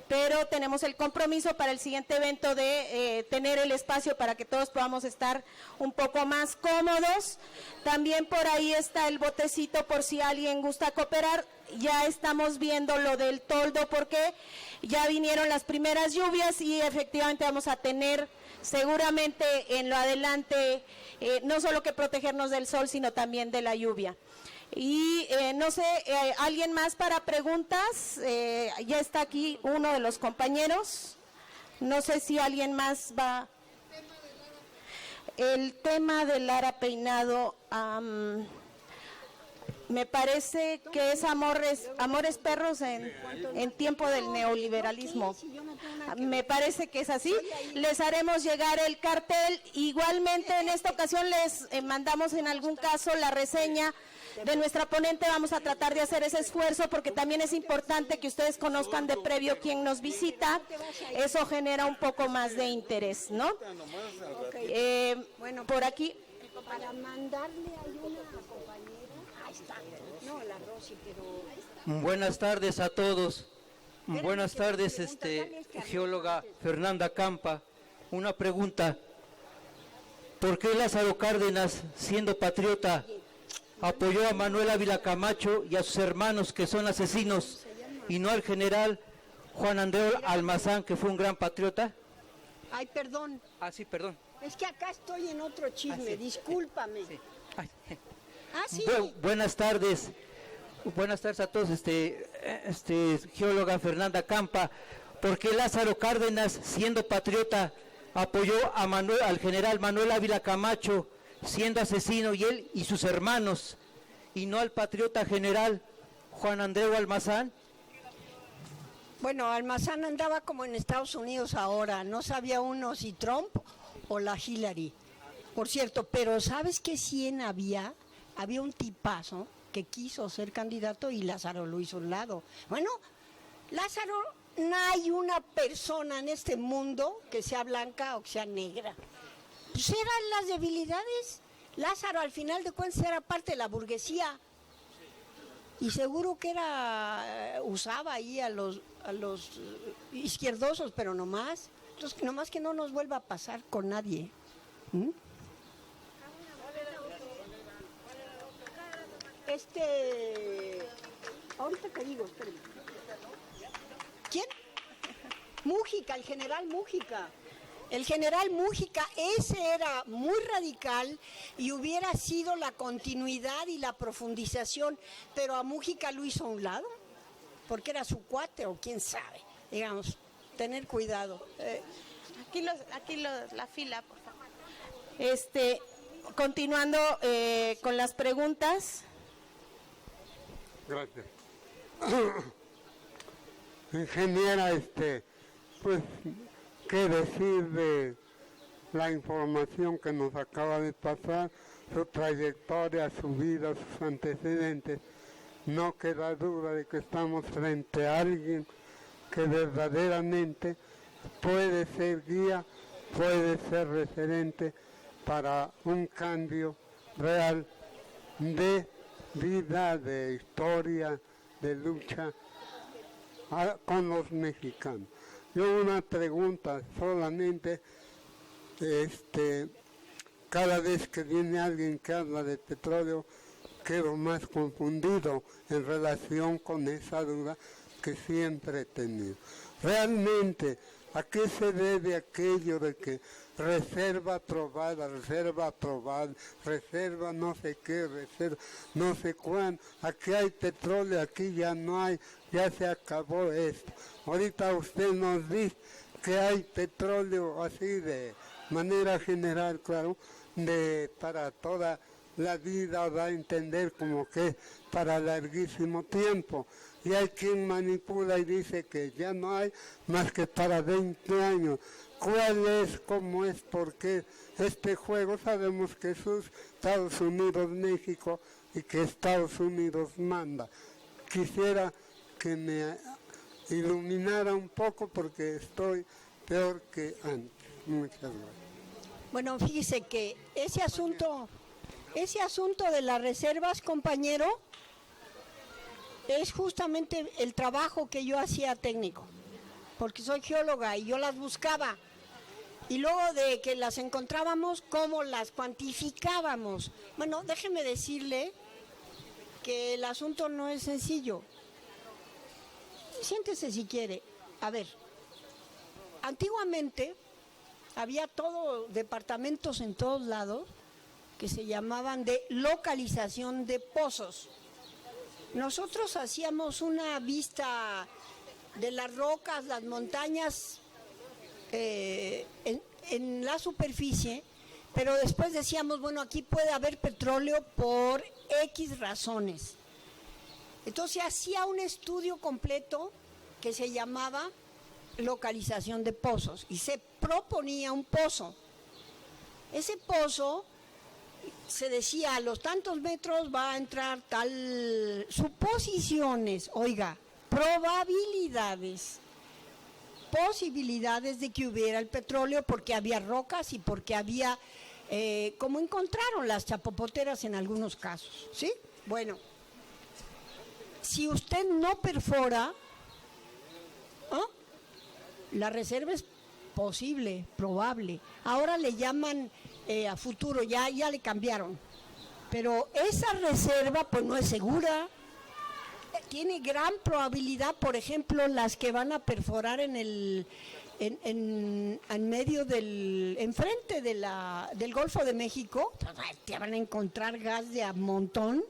pero tenemos el compromiso para el siguiente evento de tener el espacio para que todos podamos estar un poco más cómodos. También por ahí está el botecito por si alguien gusta cooperar. Ya estamos viendo lo del toldo porque ya vinieron las primeras lluvias y efectivamente vamos a tener seguramente en lo adelante no solo que protegernos del sol, sino también de la lluvia. Y no sé, ¿alguien más para preguntas? Ya está aquí uno de los compañeros. No sé si alguien más va. El tema de Lara Peinado, me parece que es Amores Perros en tiempo del neoliberalismo. Me parece que es así. Les haremos llegar el cartel. Igualmente en esta ocasión les mandamos en algún caso la reseña de nuestra ponente. Vamos a tratar de hacer ese esfuerzo porque también es importante que ustedes conozcan de previo quién nos visita. Eso genera un poco más de interés, ¿no? Bueno, por aquí. Para mandarle a una compañera, ahí está, no, la Rosy, pero... Buenas tardes a todos. Buenas tardes, geóloga Fernanda Campa. Una pregunta. ¿Por qué Lázaro Cárdenas, siendo patriota, apoyó a Manuel Ávila Camacho y a sus hermanos que son asesinos y no al general Juan Andreu Almazán, que fue un gran patriota? Ay, perdón. Sí, perdón. Es que acá estoy en otro chisme, sí. discúlpame. Sí. Sí. Buenas tardes. Buenas tardes a todos, geóloga Fernanda Campa. ¿Por qué Lázaro Cárdenas, siendo patriota, apoyó a al general Manuel Ávila Camacho, siendo asesino, y él y sus hermanos, y no al patriota general Juan Andreu Almazán? Bueno, Almazán andaba como en Estados Unidos ahora, no sabía uno si Trump o la Hillary. Por cierto, pero ¿sabes qué 100 había? Había un tipazo que quiso ser candidato y Lázaro lo hizo a un lado. Bueno, Lázaro, no hay una persona en este mundo que sea blanca o que sea negra. Pues eran las debilidades. Lázaro al final de cuentas era parte de la burguesía. Y seguro que usaba ahí a los izquierdosos, pero nomás que no nos vuelva a pasar con nadie. ahorita te digo, espérame. ¿Quién? Mújica, el general Mújica. El general Mújica, ese era muy radical y hubiera sido la continuidad y la profundización, pero a Mújica lo hizo a un lado, porque era su cuate o quién sabe. Digamos, tener cuidado. La fila, por favor. Continuando con las preguntas. Gracias. Ingeniera, pues, ¿qué decir de la información que nos acaba de pasar? Su trayectoria, su vida, sus antecedentes. No queda duda de que estamos frente a alguien que verdaderamente puede ser guía, puede ser referente para un cambio real de vida, de historia, de lucha con los mexicanos. Yo una pregunta solamente, cada vez que viene alguien que habla de petróleo, quedo más confundido en relación con esa duda que siempre he tenido. Realmente, ¿a qué se debe aquello de que reserva aprobada, reserva no sé qué, reserva no sé cuándo? Aquí hay petróleo, aquí ya no hay, ya se acabó esto. Ahorita usted nos dice que hay petróleo así de manera general, claro, para toda la vida, da a entender como que para larguísimo tiempo. Y hay quien manipula y dice que ya no hay más que para 20 años. ¿Cuál es, cómo es, por qué este juego? Sabemos que es Estados Unidos, México y que Estados Unidos manda. Quisiera que me iluminara un poco porque estoy peor que antes. Muchas gracias. Bueno, fíjese que ese asunto de las reservas, compañero, es justamente el trabajo que yo hacía técnico, porque soy geóloga y yo las buscaba. Y luego de que las encontrábamos, ¿cómo las cuantificábamos? Bueno, déjeme decirle que el asunto no es sencillo. Siéntese si quiere. A ver, antiguamente había departamentos en todos lados que se llamaban de localización de pozos. Nosotros hacíamos una vista de las rocas, las montañas en la superficie, pero después decíamos, bueno, aquí puede haber petróleo por X razones. Entonces hacía un estudio completo que se llamaba localización de pozos y se proponía un pozo. Ese pozo se decía a los tantos metros va a entrar tal, suposiciones, oiga, probabilidades, posibilidades de que hubiera el petróleo porque había rocas y porque había, como encontraron las chapopoteras en algunos casos, ¿sí? Bueno, si usted no perfora, la reserva es posible, probable. Ahora le llaman a futuro, ya le cambiaron. Pero esa reserva pues no es segura. Tiene gran probabilidad, por ejemplo, las que van a perforar en medio enfrente del Golfo de México, te van a encontrar gas de a montón,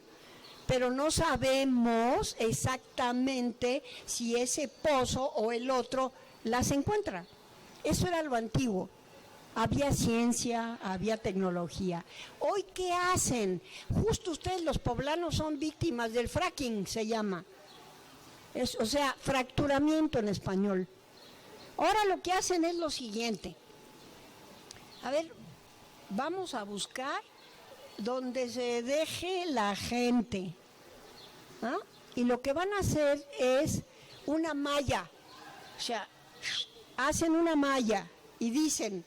pero no sabemos exactamente si ese pozo o el otro las encuentra. Eso era lo antiguo. Había ciencia, había tecnología. Hoy, ¿qué hacen? Justo ustedes, los poblanos, son víctimas del fracking, se llama. O sea, fracturamiento en español. Ahora lo que hacen es lo siguiente. A ver, vamos a buscar donde se deje la gente. Y lo que van a hacer es una malla. O sea, hacen una malla y dicen,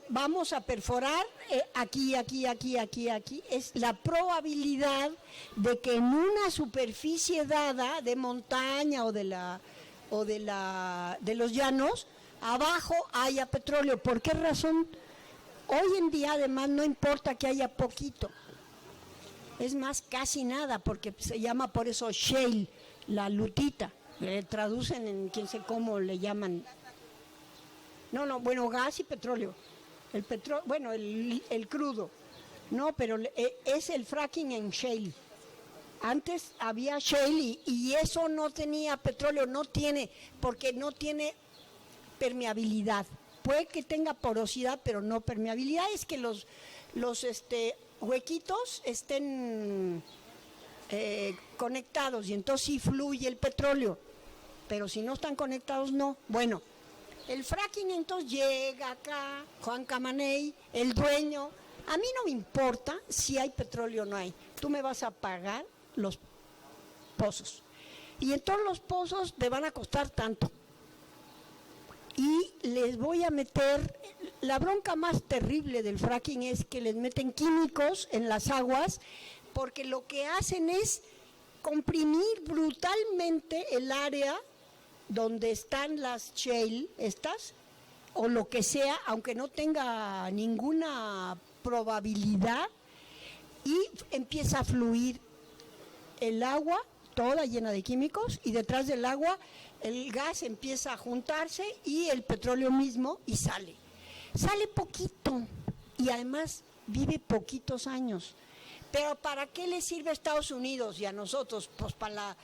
vamos a perforar aquí, es la probabilidad de que en una superficie dada de montaña o de los llanos, abajo haya petróleo. ¿Por qué razón? Hoy en día además no importa que haya poquito, es más casi nada, porque se llama por eso shale, la lutita, le traducen en quién sé cómo le llaman. No, bueno, gas y petróleo. El petróleo, bueno, el crudo. No, pero es el fracking en shale. Antes había shale y eso no tenía petróleo, no tiene, porque no tiene permeabilidad. Puede que tenga porosidad, pero no permeabilidad. Es que los huequitos estén conectados y entonces sí fluye el petróleo. Pero si no están conectados, no. Bueno, el fracking entonces llega acá, Juan Camaney, el dueño. A mí no me importa si hay petróleo o no hay. Tú me vas a pagar los pozos. Y en todos los pozos te van a costar tanto. Y les voy a meter, la bronca más terrible del fracking es que les meten químicos en las aguas, porque lo que hacen es comprimir brutalmente el área donde están las shale, o lo que sea, aunque no tenga ninguna probabilidad, y empieza a fluir el agua, toda llena de químicos, y detrás del agua el gas empieza a juntarse y el petróleo mismo, y sale poquito, y además vive poquitos años. Pero ¿para qué le sirve a Estados Unidos y a nosotros? Pues para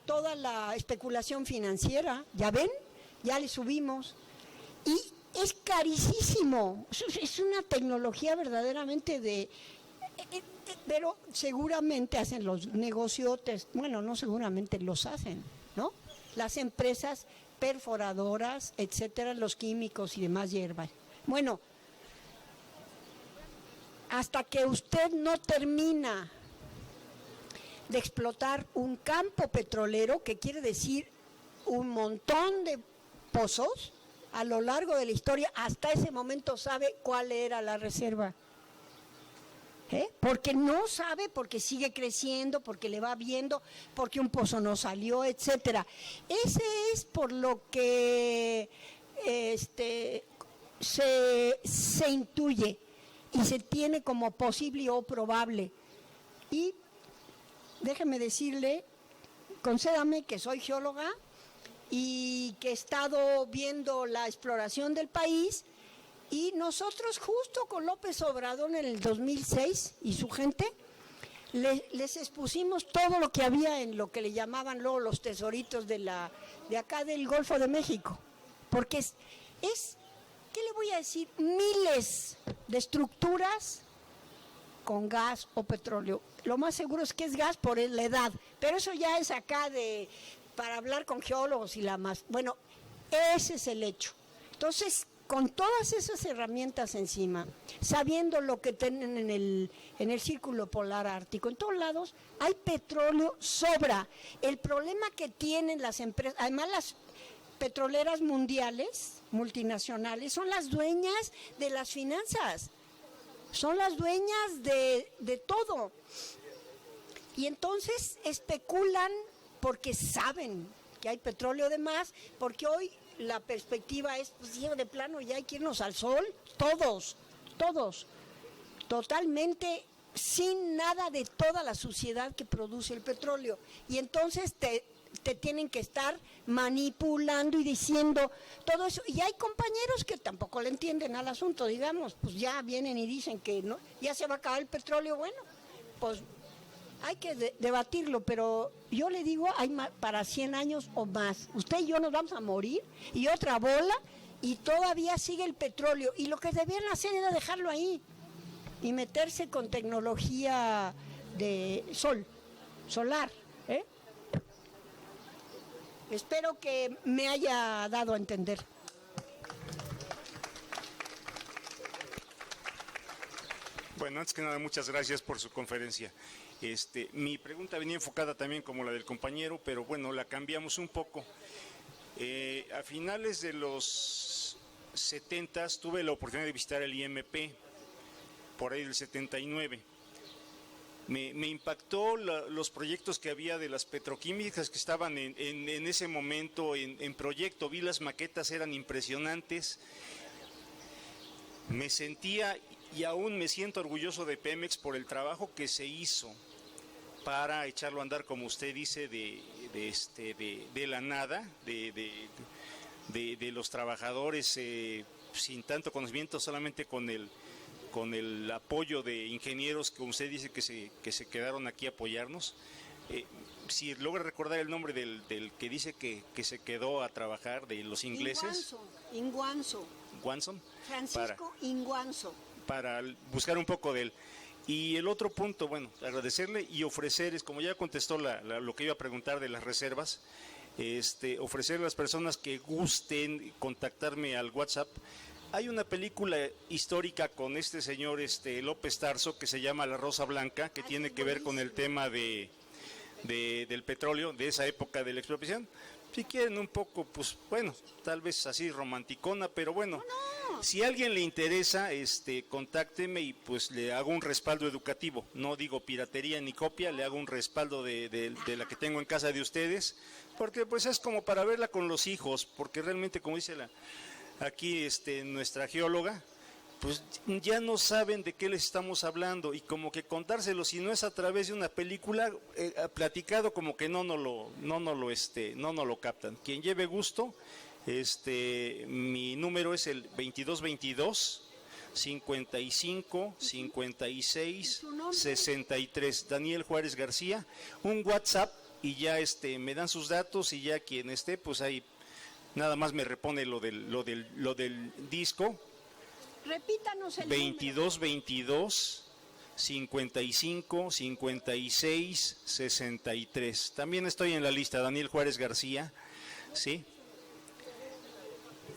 toda la especulación financiera, ¿ya ven? Ya le subimos. Y es carísimo, es una tecnología verdaderamente pero seguramente hacen los negociotes, bueno, no seguramente los hacen, ¿no? Las empresas perforadoras, etcétera, los químicos y demás hierbas. Bueno, hasta que usted no termina de explotar un campo petrolero, que quiere decir un montón de pozos a lo largo de la historia, hasta ese momento sabe cuál era la reserva. Porque no sabe, porque sigue creciendo, porque le va viendo, porque un pozo no salió, etcétera. Ese es por lo que se intuye y se tiene como posible o probable. Y déjeme decirle, concédame que soy geóloga y que he estado viendo la exploración del país, y nosotros justo con López Obrador en el 2006 y su gente les expusimos todo lo que había en lo que le llamaban luego los tesoritos de acá del Golfo de México, porque es ¿qué le voy a decir? Miles de estructuras con gas o petróleo. Lo más seguro es que es gas por la edad, pero eso ya es acá para hablar con geólogos y bueno, ese es el hecho. Entonces, con todas esas herramientas encima, sabiendo lo que tienen en el círculo polar ártico, en todos lados hay petróleo, sobra. El problema que tienen las empresas, además las petroleras mundiales, multinacionales, son las dueñas de las finanzas, son las dueñas de todo. Y entonces especulan porque saben que hay petróleo de más, porque hoy la perspectiva es, pues de plano ya hay que irnos al sol, todos, totalmente sin nada de toda la suciedad que produce el petróleo. Y entonces te tienen que estar manipulando y diciendo todo eso. Y hay compañeros que tampoco le entienden al asunto, digamos, pues ya vienen y dicen que no, ya se va a acabar el petróleo. Bueno, pues hay que debatirlo, pero yo le digo, hay para 100 años o más. Usted y yo nos vamos a morir, y otra bola, y todavía sigue el petróleo. Y lo que debían hacer era dejarlo ahí y meterse con tecnología de solar. Espero que me haya dado a entender. Bueno, antes que nada, muchas gracias por su conferencia. Mi pregunta venía enfocada también como la del compañero, pero bueno, la cambiamos un poco. A finales de los 70s tuve la oportunidad de visitar el IMP, por ahí del 79. Me impactó los proyectos que había de las petroquímicas que estaban en ese momento en proyecto. Vi las maquetas, eran impresionantes. me sentía y aún me siento orgulloso de Pemex por el trabajo que se hizo para echarlo a andar, como usted dice, de la nada, de los trabajadores sin tanto conocimiento, solamente con el apoyo de ingenieros, como usted dice, que se quedaron aquí a apoyarnos. Si logra recordar el nombre del que dice que se quedó a trabajar, de los ingleses. Inguanzo. Guanson. Francisco Inguanzo. Para buscar un poco de él. Y el otro punto, bueno, agradecerle y ofrecer, como ya contestó lo que iba a preguntar de las reservas, ofrecer a las personas que gusten contactarme al WhatsApp. Hay una película histórica con este señor López Tarso que se llama La Rosa Blanca, que tiene que ver con el tema del petróleo, de esa época de la expropiación. Si quieren un poco, pues bueno, tal vez así romanticona, pero bueno, si a alguien le interesa, contácteme y pues le hago un respaldo educativo. No digo piratería ni copia, le hago un respaldo de la que tengo en casa de ustedes, porque pues es como para verla con los hijos, porque realmente, como dice aquí nuestra geóloga, pues ya no saben de qué les estamos hablando, y como que contárselo, si no es a través de una película, platicado, como que no nos lo captan. Quien lleve gusto, mi número es el 2222 55 56 63, Daniel Juárez García, un WhatsApp, y ya me dan sus datos, y ya quien esté, pues ahí nada más me repone lo del disco. Repítanos el 2222 55 56 63. También estoy en la lista, Daniel Juárez García, ¿sí?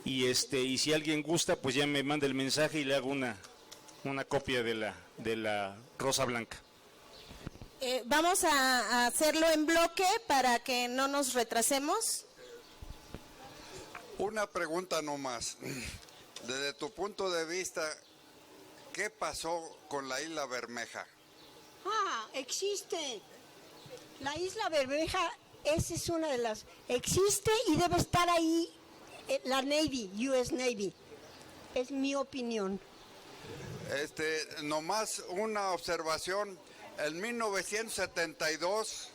Y si alguien gusta, pues ya me manda el mensaje y le hago una copia de la Rosa Blanca. Vamos a hacerlo en bloque para que no nos retrasemos. Una pregunta nomás. Desde tu punto de vista, ¿qué pasó con la Isla Bermeja? Existe. La Isla Bermeja, esa es una de las... Existe y debe estar ahí la Navy, US Navy. Es mi opinión. Nomás una observación. En 1972,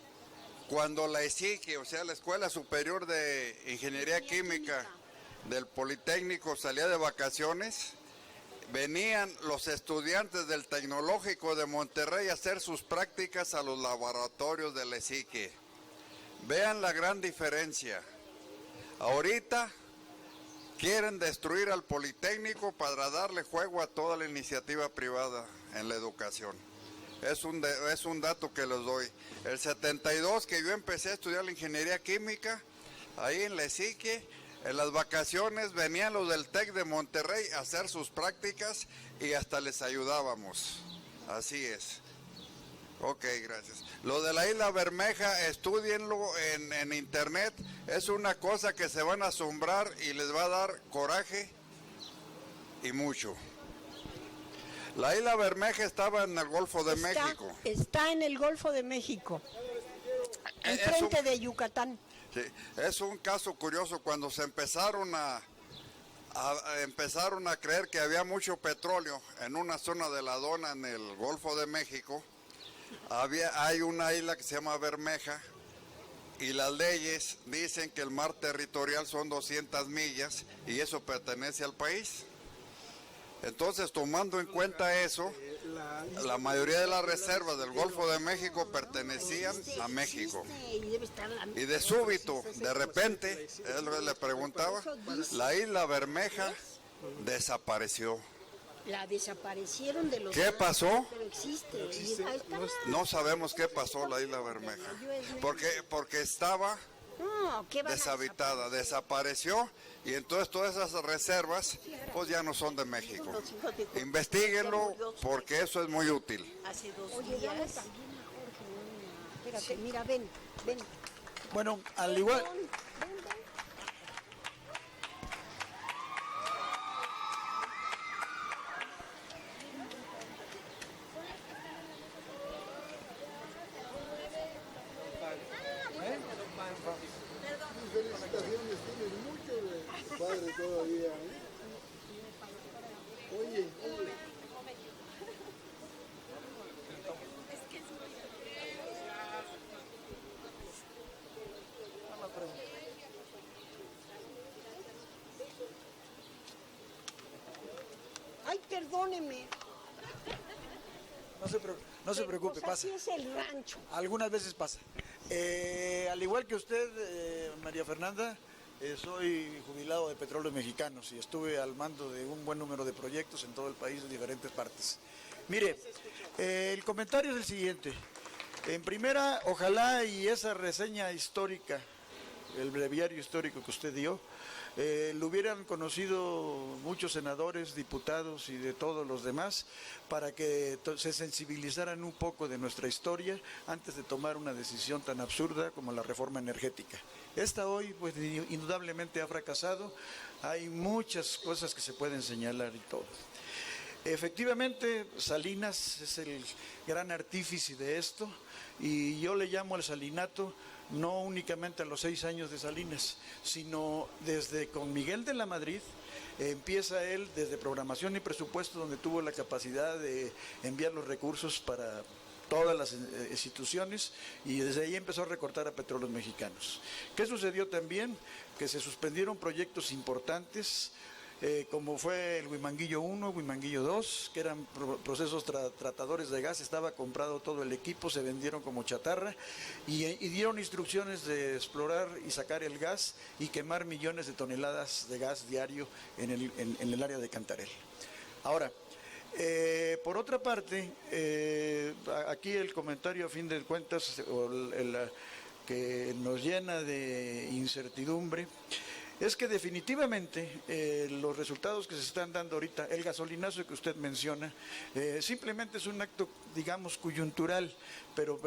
cuando la ESIC, o sea, la Escuela Superior de Ingeniería Química del Politécnico, salía de vacaciones, venían los estudiantes del Tecnológico de Monterrey a hacer sus prácticas a los laboratorios de la ESIC. Vean la gran diferencia. Ahorita quieren destruir al Politécnico para darle juego a toda la iniciativa privada en la educación. Es un dato que les doy. El 72, que yo empecé a estudiar la ingeniería química, ahí en la ESIC, en las vacaciones venían los del TEC de Monterrey a hacer sus prácticas y hasta les ayudábamos. Así es. Ok, gracias. Lo de la Isla Bermeja, estúdienlo en internet. Es una cosa que se van a asombrar y les va a dar coraje y mucho. La Isla Bermeja estaba en el Golfo de México. Está en el Golfo de México, enfrente de Yucatán. Sí, es un caso curioso. Cuando se empezaron a creer que había mucho petróleo en una zona de la Dona en el Golfo de México, hay una isla que se llama Bermeja, y las leyes dicen que el mar territorial son 200 millas y eso pertenece al país. Entonces, tomando en cuenta eso, la mayoría de las reservas del Golfo de México pertenecían a México. Y de súbito, de repente, es lo que le preguntaba, la Isla Bermeja desapareció. La desaparecieron de los... ¿Qué pasó? Pero existe. No sabemos qué pasó la Isla Bermeja. Porque estaba deshabitada, desapareció, y entonces todas esas reservas pues ya no son de México. Investíguenlo porque eso es muy útil. Hace 2 días. Espérate, mira, ven. Bueno, al igual... Felicitaciones, tienes mucho de padre todavía, ¿eh? Ay, perdóneme. No se preocupe, Pues pasa. así es el rancho. Algunas veces pasa. Al igual que usted, María Fernanda, soy jubilado de Petróleos Mexicanos y estuve al mando de un buen número de proyectos en todo el país, en diferentes partes. Mire, el comentario es el siguiente. En primera, ojalá y esa reseña histórica, el breviario histórico que usted dio, lo hubieran conocido muchos senadores, diputados y de todos los demás, para que se sensibilizaran un poco de nuestra historia antes de tomar una decisión tan absurda como la reforma energética. Esta hoy, pues, indudablemente ha fracasado, hay muchas cosas que se pueden señalar y todo. Efectivamente, Salinas es el gran artífice de esto, y yo le llamo al salinato no únicamente a los 6 años de Salinas, sino desde con Miguel de la Madrid. Empieza él desde programación y presupuesto, donde tuvo la capacidad de enviar los recursos para todas las instituciones, y desde ahí empezó a recortar a Petróleos Mexicanos. ¿Qué sucedió también? Que se suspendieron proyectos importantes, como fue el Huimanguillo 1, Huimanguillo 2, que eran procesos tratadores de gas. Estaba comprado todo el equipo, se vendieron como chatarra y dieron instrucciones de explorar y sacar el gas y quemar millones de toneladas de gas diario en el área de Cantarell. Ahora, por otra parte, aquí el comentario a fin de cuentas que nos llena de incertidumbre es que definitivamente los resultados que se están dando ahorita, el gasolinazo que usted menciona, simplemente es un acto, digamos, coyuntural, pero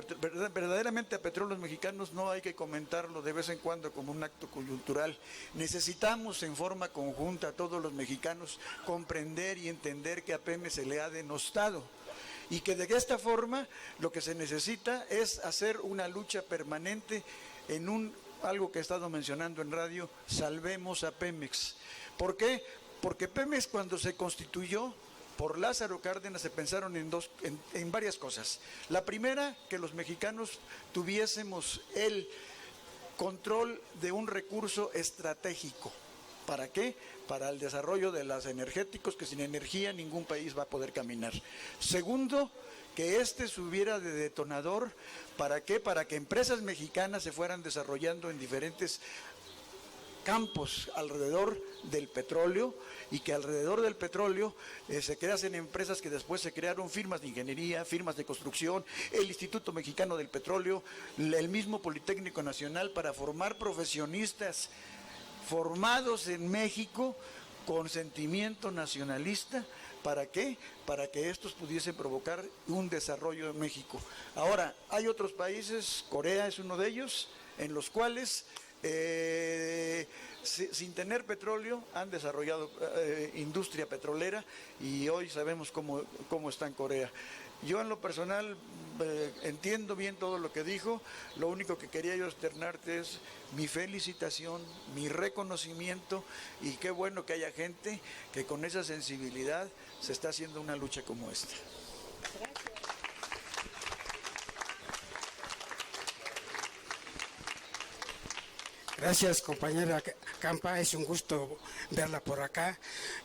verdaderamente a Petróleos Mexicanos no hay que comentarlo de vez en cuando como un acto coyuntural. Necesitamos en forma conjunta a todos los mexicanos comprender y entender que a Pemex se le ha denostado, y que de esta forma lo que se necesita es hacer una lucha permanente en algo que he estado mencionando en radio: salvemos a Pemex. ¿Por qué? Porque Pemex, cuando se constituyó por Lázaro Cárdenas, se pensaron en varias cosas. La primera, que los mexicanos tuviésemos el control de un recurso estratégico. ¿Para qué? Para el desarrollo de los energéticos, que sin energía ningún país va a poder caminar. Segundo, que subiera de detonador. ¿Para qué? Para que empresas mexicanas se fueran desarrollando en diferentes campos alrededor del petróleo, y que alrededor del petróleo se creasen empresas que después se crearon firmas de ingeniería, firmas de construcción, el Instituto Mexicano del Petróleo, el mismo Politécnico Nacional, para formar profesionistas formados en México con sentimiento nacionalista. ¿Para qué? Para que estos pudiesen provocar un desarrollo en México. Ahora, hay otros países, Corea es uno de ellos, en los cuales sin tener petróleo han desarrollado industria petrolera, y hoy sabemos cómo está en Corea. Yo en lo personal entiendo bien todo lo que dijo. Lo único que quería yo externarte es mi felicitación, mi reconocimiento, y qué bueno que haya gente que con esa sensibilidad se está haciendo una lucha como esta. Gracias, compañera Campa, es un gusto verla por acá.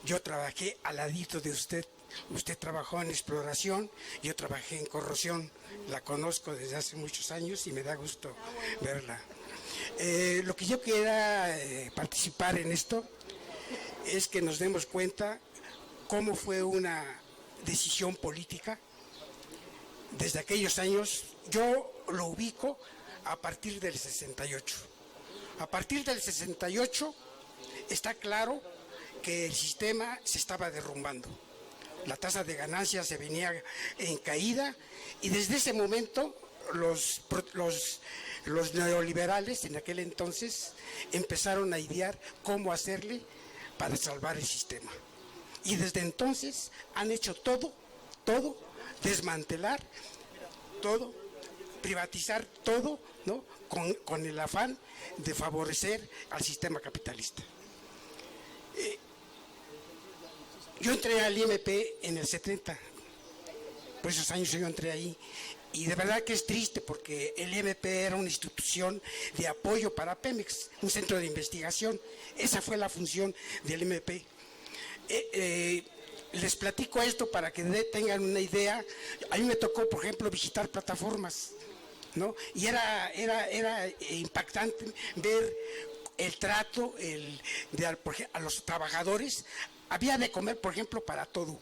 Yo trabajé al ladito de usted. Usted trabajó en exploración, yo trabajé en corrosión. La conozco desde hace muchos años y me da gusto verla. Lo que yo quiera participar en esto es que nos demos cuenta cómo fue una decisión política. Desde aquellos años, yo lo ubico a partir del 68. A partir del 68 está claro que el sistema se estaba derrumbando. La tasa de ganancias se venía en caída, y desde ese momento los neoliberales en aquel entonces empezaron a idear cómo hacerle para salvar el sistema. Y desde entonces han hecho todo, desmantelar todo, privatizar todo, ¿no? Con el afán de favorecer al sistema capitalista. Yo entré al IMP en el 70, por esos años yo entré ahí, y de verdad que es triste porque el IMP era una institución de apoyo para Pemex, un centro de investigación. Esa fue la función del IMP. Les platico esto para que tengan una idea. A mí me tocó, por ejemplo, visitar plataformas, ¿no? Y era impactante ver el trato a los trabajadores. Había de comer, por ejemplo, para todo.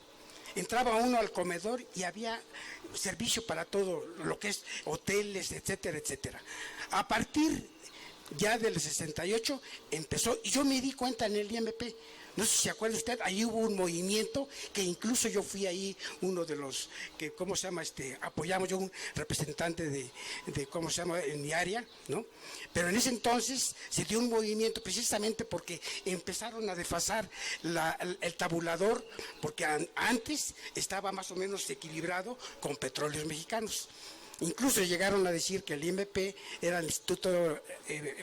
Entraba uno al comedor y había servicio para todo, lo que es hoteles, etcétera, etcétera. A partir ya del 68 empezó, y yo me di cuenta en el IMP, no sé si se acuerda usted, ahí hubo un movimiento que incluso yo fui ahí uno de los que, ¿cómo se llama? Apoyamos, yo un representante de ¿cómo se llama? En mi área, ¿no? Pero en ese entonces se dio un movimiento precisamente porque empezaron a desfasar el tabulador, porque antes estaba más o menos equilibrado con Petróleos Mexicanos. Incluso llegaron a decir que el IMP era el Instituto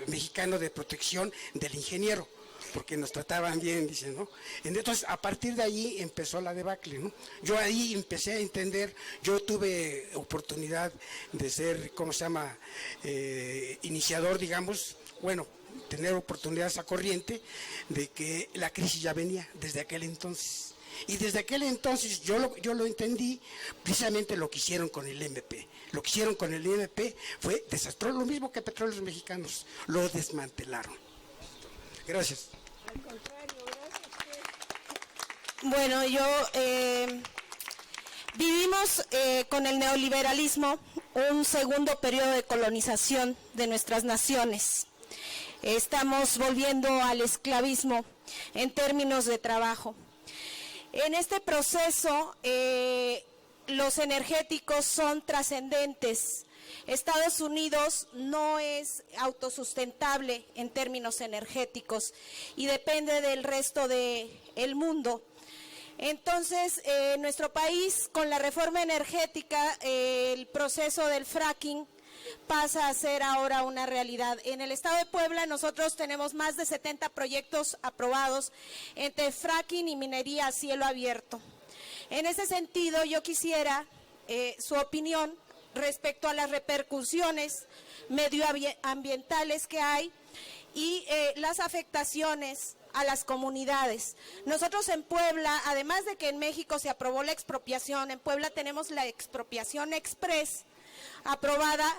Mexicano de Protección del Ingeniero, porque nos trataban bien, dicen, ¿no? Entonces, a partir de ahí empezó la debacle, ¿no? Yo ahí empecé a entender, yo tuve oportunidad de ser, ¿cómo se llama?, iniciador, digamos, bueno, tener oportunidad esa corriente de que la crisis ya venía desde aquel entonces. Y desde aquel entonces yo lo entendí, precisamente lo que hicieron con el IMP. Lo que hicieron con el IMP fue desastroso, lo mismo que Petróleos Mexicanos, lo desmantelaron. Gracias. Al contrario, gracias. Bueno, vivimos con el neoliberalismo un segundo periodo de colonización de nuestras naciones. Estamos volviendo al esclavismo en términos de trabajo. En este proceso, los energéticos son trascendentes. Estados Unidos no es autosustentable en términos energéticos y depende del resto del mundo. Entonces, nuestro país, con la reforma energética, el proceso del fracking pasa a ser ahora una realidad. En el estado de Puebla nosotros tenemos más de 70 proyectos aprobados entre fracking y minería a cielo abierto. En ese sentido, yo quisiera su opinión respecto a las repercusiones medioambientales que hay y las afectaciones a las comunidades. Nosotros en Puebla, además de que en México se aprobó la expropiación, en Puebla tenemos la expropiación express aprobada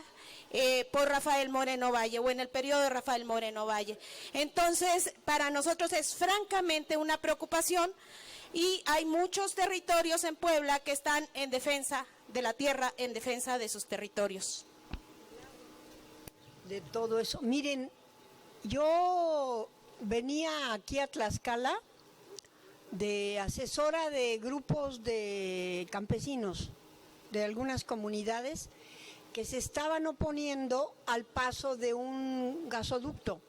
por Rafael Moreno Valle, o en el periodo de Rafael Moreno Valle. Entonces, para nosotros es francamente una preocupación y hay muchos territorios en Puebla que están en defensa de la tierra, en defensa de sus territorios. De todo eso. Miren, yo venía aquí a Tlaxcala de asesora de grupos de campesinos de algunas comunidades que se estaban oponiendo al paso de un gasoducto,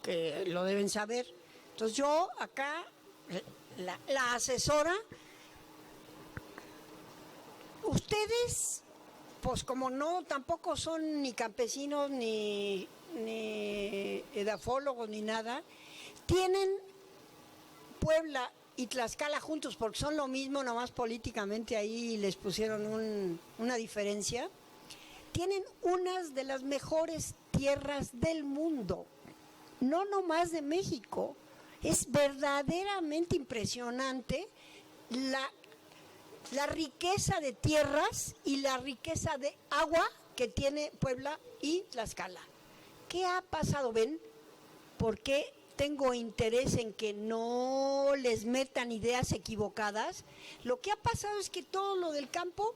que lo deben saber. Entonces yo acá, la asesora, ustedes, pues como no, tampoco son ni campesinos, ni edafólogos, ni nada, tienen Puebla y Tlaxcala juntos, porque son lo mismo, nomás políticamente ahí les pusieron una diferencia. Tienen unas de las mejores tierras del mundo, no nomás de México. Es verdaderamente impresionante la riqueza de tierras y la riqueza de agua que tiene Puebla y Tlaxcala. ¿Qué ha pasado? ¿Ven? ¿Por qué tengo interés en que no les metan ideas equivocadas? Lo que ha pasado es que todo lo del campo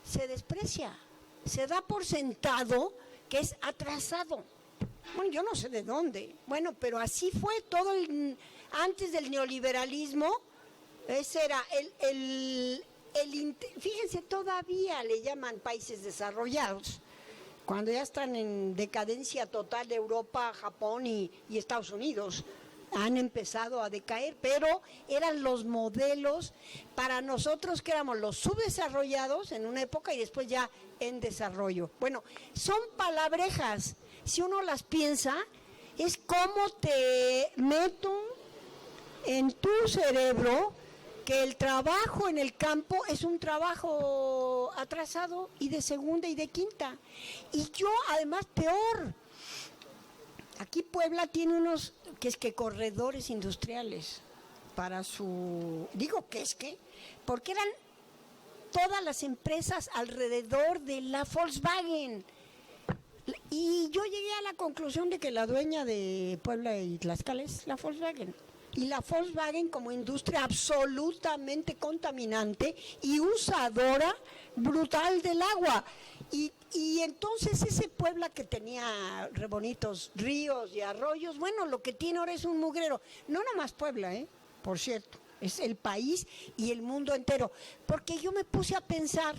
se desprecia. Se da por sentado que es atrasado. Bueno, yo no sé de dónde. Bueno, pero así fue todo antes del neoliberalismo. Ese era fíjense, todavía le llaman países desarrollados, cuando ya están en decadencia total de Europa, Japón y Estados Unidos. Han empezado a decaer, pero eran los modelos para nosotros que éramos los subdesarrollados en una época y después ya en desarrollo. Bueno, son palabrejas, si uno las piensa, es como te meto en tu cerebro que el trabajo en el campo es un trabajo atrasado y de segunda y de quinta. Y yo, además, peor. Aquí Puebla tiene unos corredores industriales para su... Digo porque eran todas las empresas alrededor de la Volkswagen. Y yo llegué a la conclusión de que la dueña de Puebla y Tlaxcala es la Volkswagen. Y la Volkswagen como industria absolutamente contaminante y usadora brutal del agua. Y entonces ese Puebla que tenía re bonitos ríos y arroyos, bueno, lo que tiene ahora es un mugrero. No nomás Puebla, por cierto, es el país y el mundo entero. Porque yo me puse a pensar,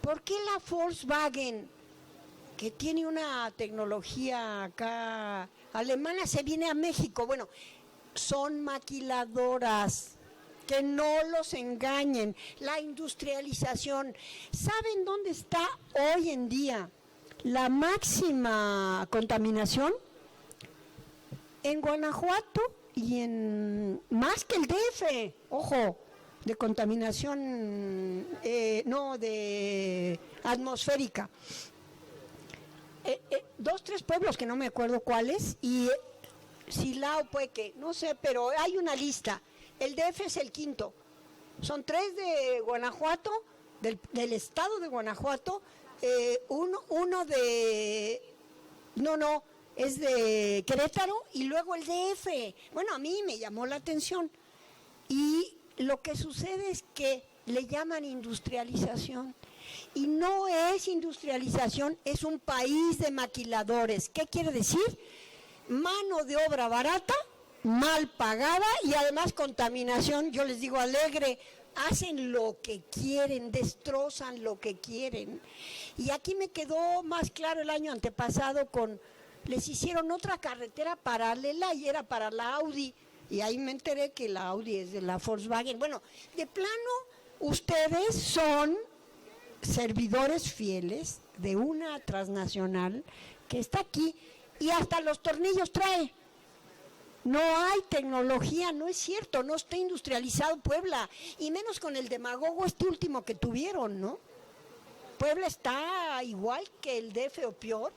¿por qué la Volkswagen, que tiene una tecnología acá alemana, se viene a México? Bueno, son maquiladoras, que no los engañen. La industrialización. ¿Saben dónde está hoy en día la máxima contaminación? En Guanajuato y en más que el DF, ojo, de contaminación, no, de atmosférica. 2, 3 pueblos que no me acuerdo cuáles, y Silao, Pueque, no sé, pero hay una lista. El DF es el quinto. Son 3 de Guanajuato, del estado de Guanajuato, uno de... No, es de Querétaro y luego el DF. Bueno, a mí me llamó la atención. Y lo que sucede es que le llaman industrialización. Y no es industrialización, es un país de maquiladores. ¿Qué quiere decir? Mano de obra barata, mal pagada y además contaminación, yo les digo alegre, hacen lo que quieren, destrozan lo que quieren. Y aquí me quedó más claro el año antepasado les hicieron otra carretera paralela y era para la Audi, y ahí me enteré que la Audi es de la Volkswagen. Bueno, de plano, ustedes son servidores fieles de una transnacional que está aquí y hasta los tornillos trae. No hay tecnología, no es cierto, no está industrializado Puebla, y menos con el demagogo último que tuvieron, ¿no? Puebla está igual que el DF o peor,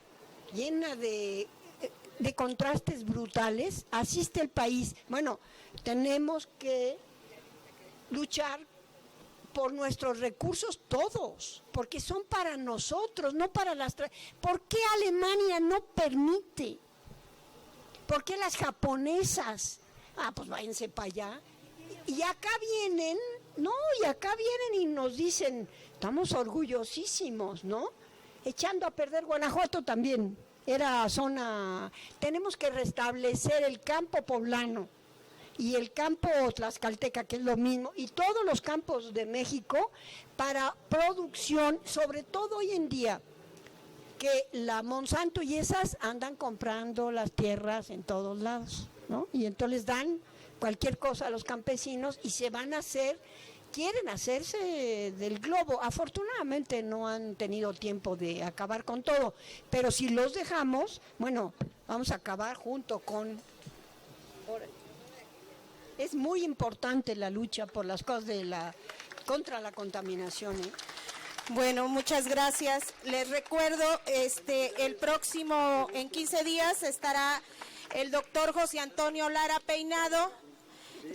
llena de contrastes brutales, así está el país. Bueno, tenemos que luchar por nuestros recursos todos, porque son para nosotros, no para las... ¿Por qué Alemania no permite? ¿Por qué las japonesas? Pues váyanse para allá. Y acá vienen, y nos dicen, estamos orgullosísimos, ¿no? Echando a perder Guanajuato también, era zona... Tenemos que restablecer el campo poblano y el campo tlaxcalteca, que es lo mismo, y todos los campos de México para producción, sobre todo hoy en día, que la Monsanto y esas andan comprando las tierras en todos lados, ¿no? Y entonces dan cualquier cosa a los campesinos y quieren hacerse del globo. Afortunadamente no han tenido tiempo de acabar con todo, pero si los dejamos, bueno, vamos a acabar junto con... Es muy importante la lucha por las cosas contra la contaminación, ¿eh? Bueno, muchas gracias. Les recuerdo, el próximo, en 15 días, estará el doctor José Antonio Lara Peinado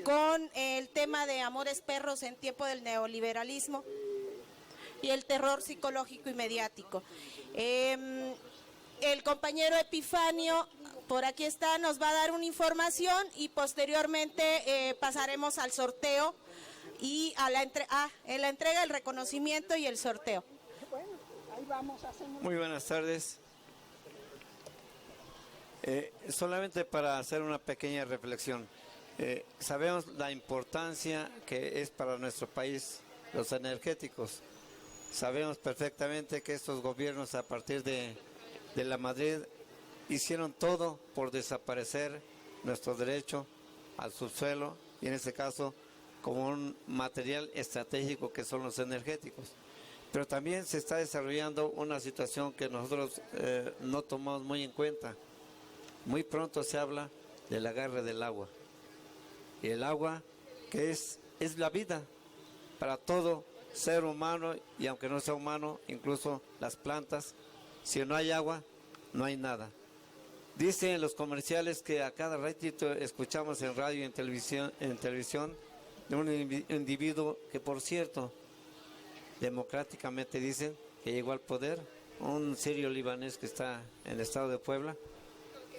con el tema de Amores Perros en tiempo del neoliberalismo y el terror psicológico y mediático. El compañero Epifanio, por aquí está, nos va a dar una información y posteriormente pasaremos al sorteo y a la entrega del reconocimiento y el sorteo. Bueno, ahí vamos, hacemos... Muy buenas tardes. Solamente para hacer una pequeña reflexión. Sabemos la importancia que es para nuestro país los energéticos. Sabemos perfectamente que estos gobiernos a partir de la Madrid hicieron todo por desaparecer nuestro derecho al subsuelo y en este caso como un material estratégico que son los energéticos. Pero también se está desarrollando una situación que nosotros no tomamos muy en cuenta. Muy pronto se habla del agarre del agua. Y el agua, que es es la vida para todo ser humano, y aunque no sea humano, incluso las plantas. Si no hay agua, no hay nada. Dicen los comerciales que a cada ratito escuchamos en radio y en televisión de un individuo que, por cierto, democráticamente dicen que llegó al poder, un sirio libanés que está en el estado de Puebla.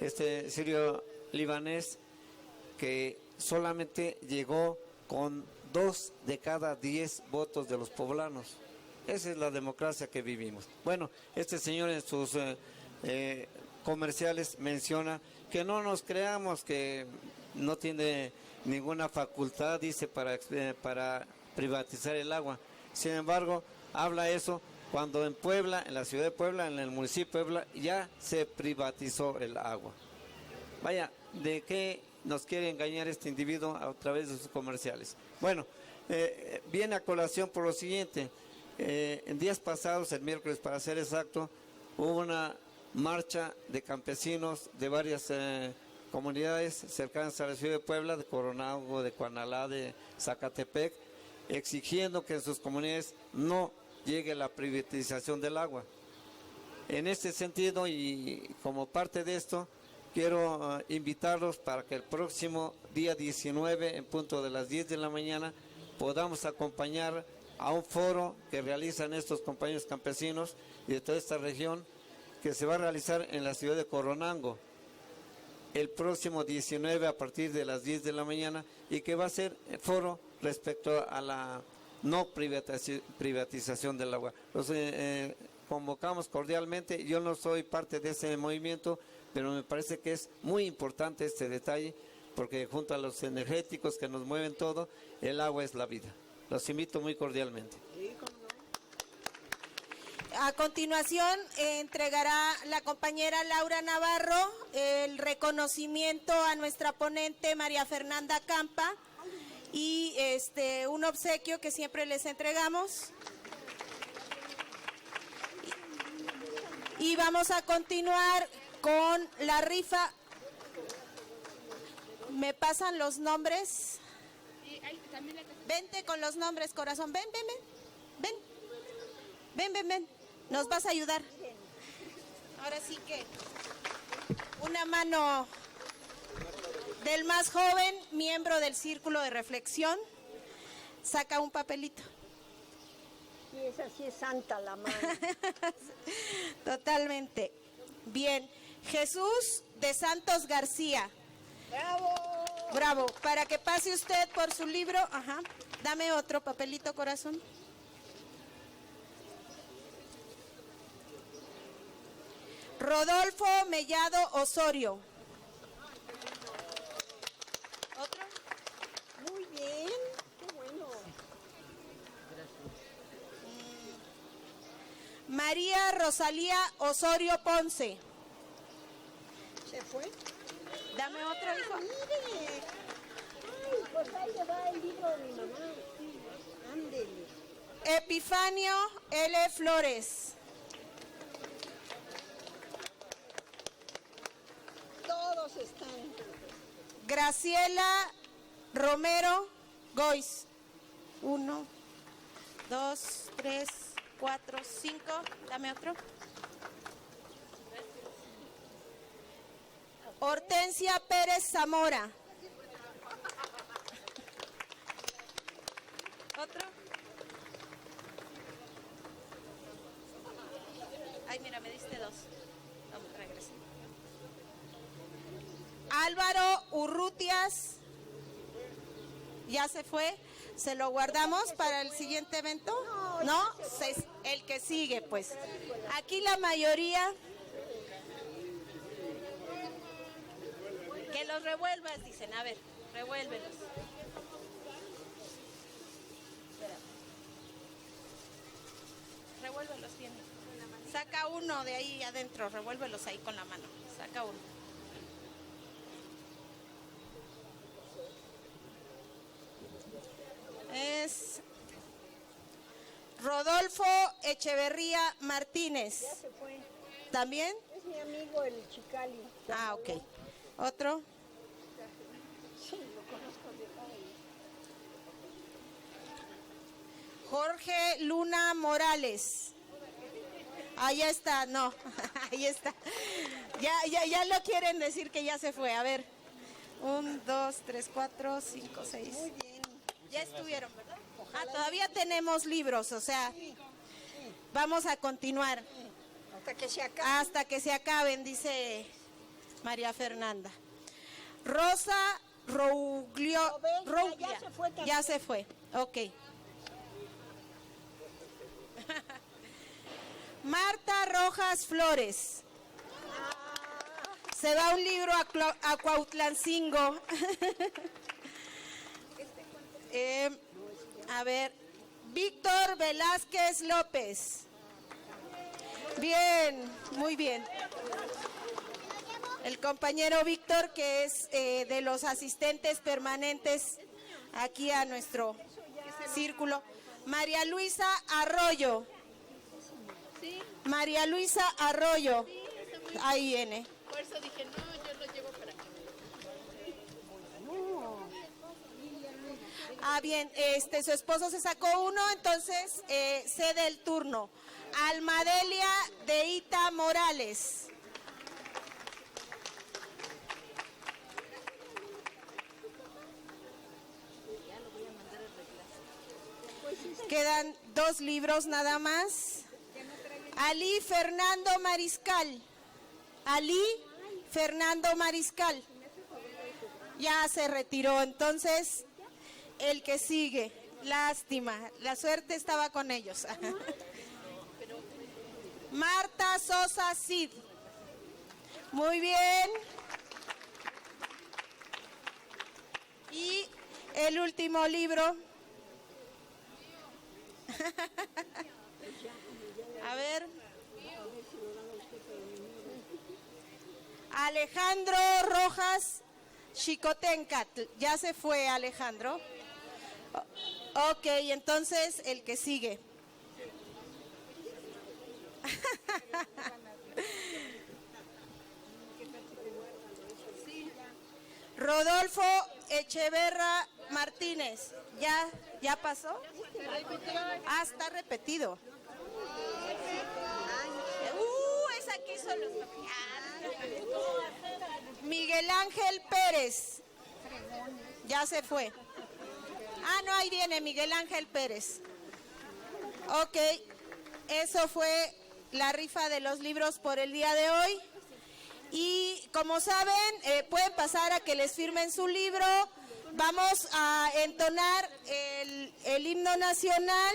Este sirio libanés que solamente llegó con 2 de cada 10 votos de los poblanos. Esa es la democracia que vivimos. Bueno, este señor en sus comerciales menciona que no nos creamos, que no tiene ninguna facultad, dice, para privatizar el agua. Sin embargo, habla eso cuando en Puebla, en la ciudad de Puebla, en el municipio de Puebla, ya se privatizó el agua. Vaya, ¿de qué nos quiere engañar este individuo a través de sus comerciales? Bueno, viene a colación por lo siguiente. En días pasados, el miércoles para ser exacto, hubo una marcha de campesinos de varias comunidades cercanas a la ciudad de Puebla, de Coronango, de Cuanalá, de Zacatepec, exigiendo que en sus comunidades no llegue la privatización del agua. En este sentido, y como parte de esto, quiero invitarlos para que el próximo día 19, en punto de las 10 de la mañana, podamos acompañar a un foro que realizan estos compañeros campesinos y de toda esta región, que se va a realizar en la ciudad de Coronango el próximo 19 a partir de las 10 de la mañana, y que va a ser el foro respecto a la no privatización del agua. Los convocamos cordialmente. Yo no soy parte de ese movimiento, pero me parece que es muy importante este detalle, porque junto a los energéticos que nos mueven todo, el agua es la vida. Los invito muy cordialmente. A continuación, entregará la compañera Laura Navarro el reconocimiento a nuestra ponente María Fernanda Campa y un obsequio que siempre les entregamos. Y vamos a continuar con la rifa. ¿Me pasan los nombres? Vente con los nombres, corazón. Ven. Nos vas a ayudar. Ahora sí que una mano del más joven, miembro del Círculo de Reflexión. Saca un papelito. Y esa sí es santa la mano. Totalmente. Bien. Jesús de Santos García. ¡Bravo! Bravo. Para que pase usted por su libro. Ajá. Dame otro papelito, corazón. Rodolfo Mellado Osorio. ¿Otro? Muy bien, qué bueno. María Rosalía Osorio Ponce. ¿Se fue? Dame otro, hijo. Mire. Ay, pues ahí le va el libro de mi mamá. Ándele. Epifanio L. Flores. Todos están. Graciela Romero Goiz. 1, 2, 3, 4, 5. Dame otro. Hortensia Pérez Zamora. ¿Otro? Ay, mira, me diste 2. Vamos, regresa. Álvaro Urrutias. Ya se fue. ¿Se lo guardamos para el siguiente evento? No, el que sigue, pues. Aquí la mayoría. Que los revuelvas, dicen. A ver, revuélvelos. Espera. Revuélvelos bien. Saca uno de ahí adentro, revuélvelos ahí con la mano. Saca uno. Es Rodolfo Echeverría Martínez. Ya se fue. ¿También? Es mi amigo el Chicali. Ah, ok. ¿Otro? Sí, lo conozco de ahí. Jorge Luna Morales. Ahí está, no, ahí está. Ya lo quieren decir que ya se fue. A ver, 1, 2, 3, 4, 5, 6. Muy bien. Ya estuvieron, ¿verdad? Todavía tenemos libros, o sea, vamos a continuar. Hasta que se acabe. Hasta que se acaben, dice María Fernanda. Rosa Rouglio. Ya se fue también. Ya se fue, ok. Marta Rojas Flores. Se va un libro a Cuautlancingo. A ver, Víctor Velázquez López. Bien, muy bien. El compañero Víctor, que es de los asistentes permanentes aquí a nuestro círculo. María Luisa Arroyo. María Luisa Arroyo. Ahí viene. Por eso dije, no, yo lo llevo para acá. Bien, su esposo se sacó uno, entonces cede el turno. Almadelia Deita Morales. Quedan 2 libros nada más. Ali Fernando Mariscal. Ali Fernando Mariscal. Ya se retiró, entonces el que sigue. Lástima, la suerte estaba con ellos. Marta Sosa Cid. Muy bien. Y el último libro. A ver. Alejandro Rojas Xicotencatl. Ya se fue Alejandro. Ok, entonces el que sigue. Rodolfo Echeverra Martínez. ¿Ya pasó? Está repetido. Es aquí solo. Miguel Ángel Pérez. Ya se fue. No, ahí viene Miguel Ángel Pérez. Ok, eso fue la rifa de los libros por el día de hoy. Y como saben, pueden pasar a que les firmen su libro. Vamos a entonar el himno nacional.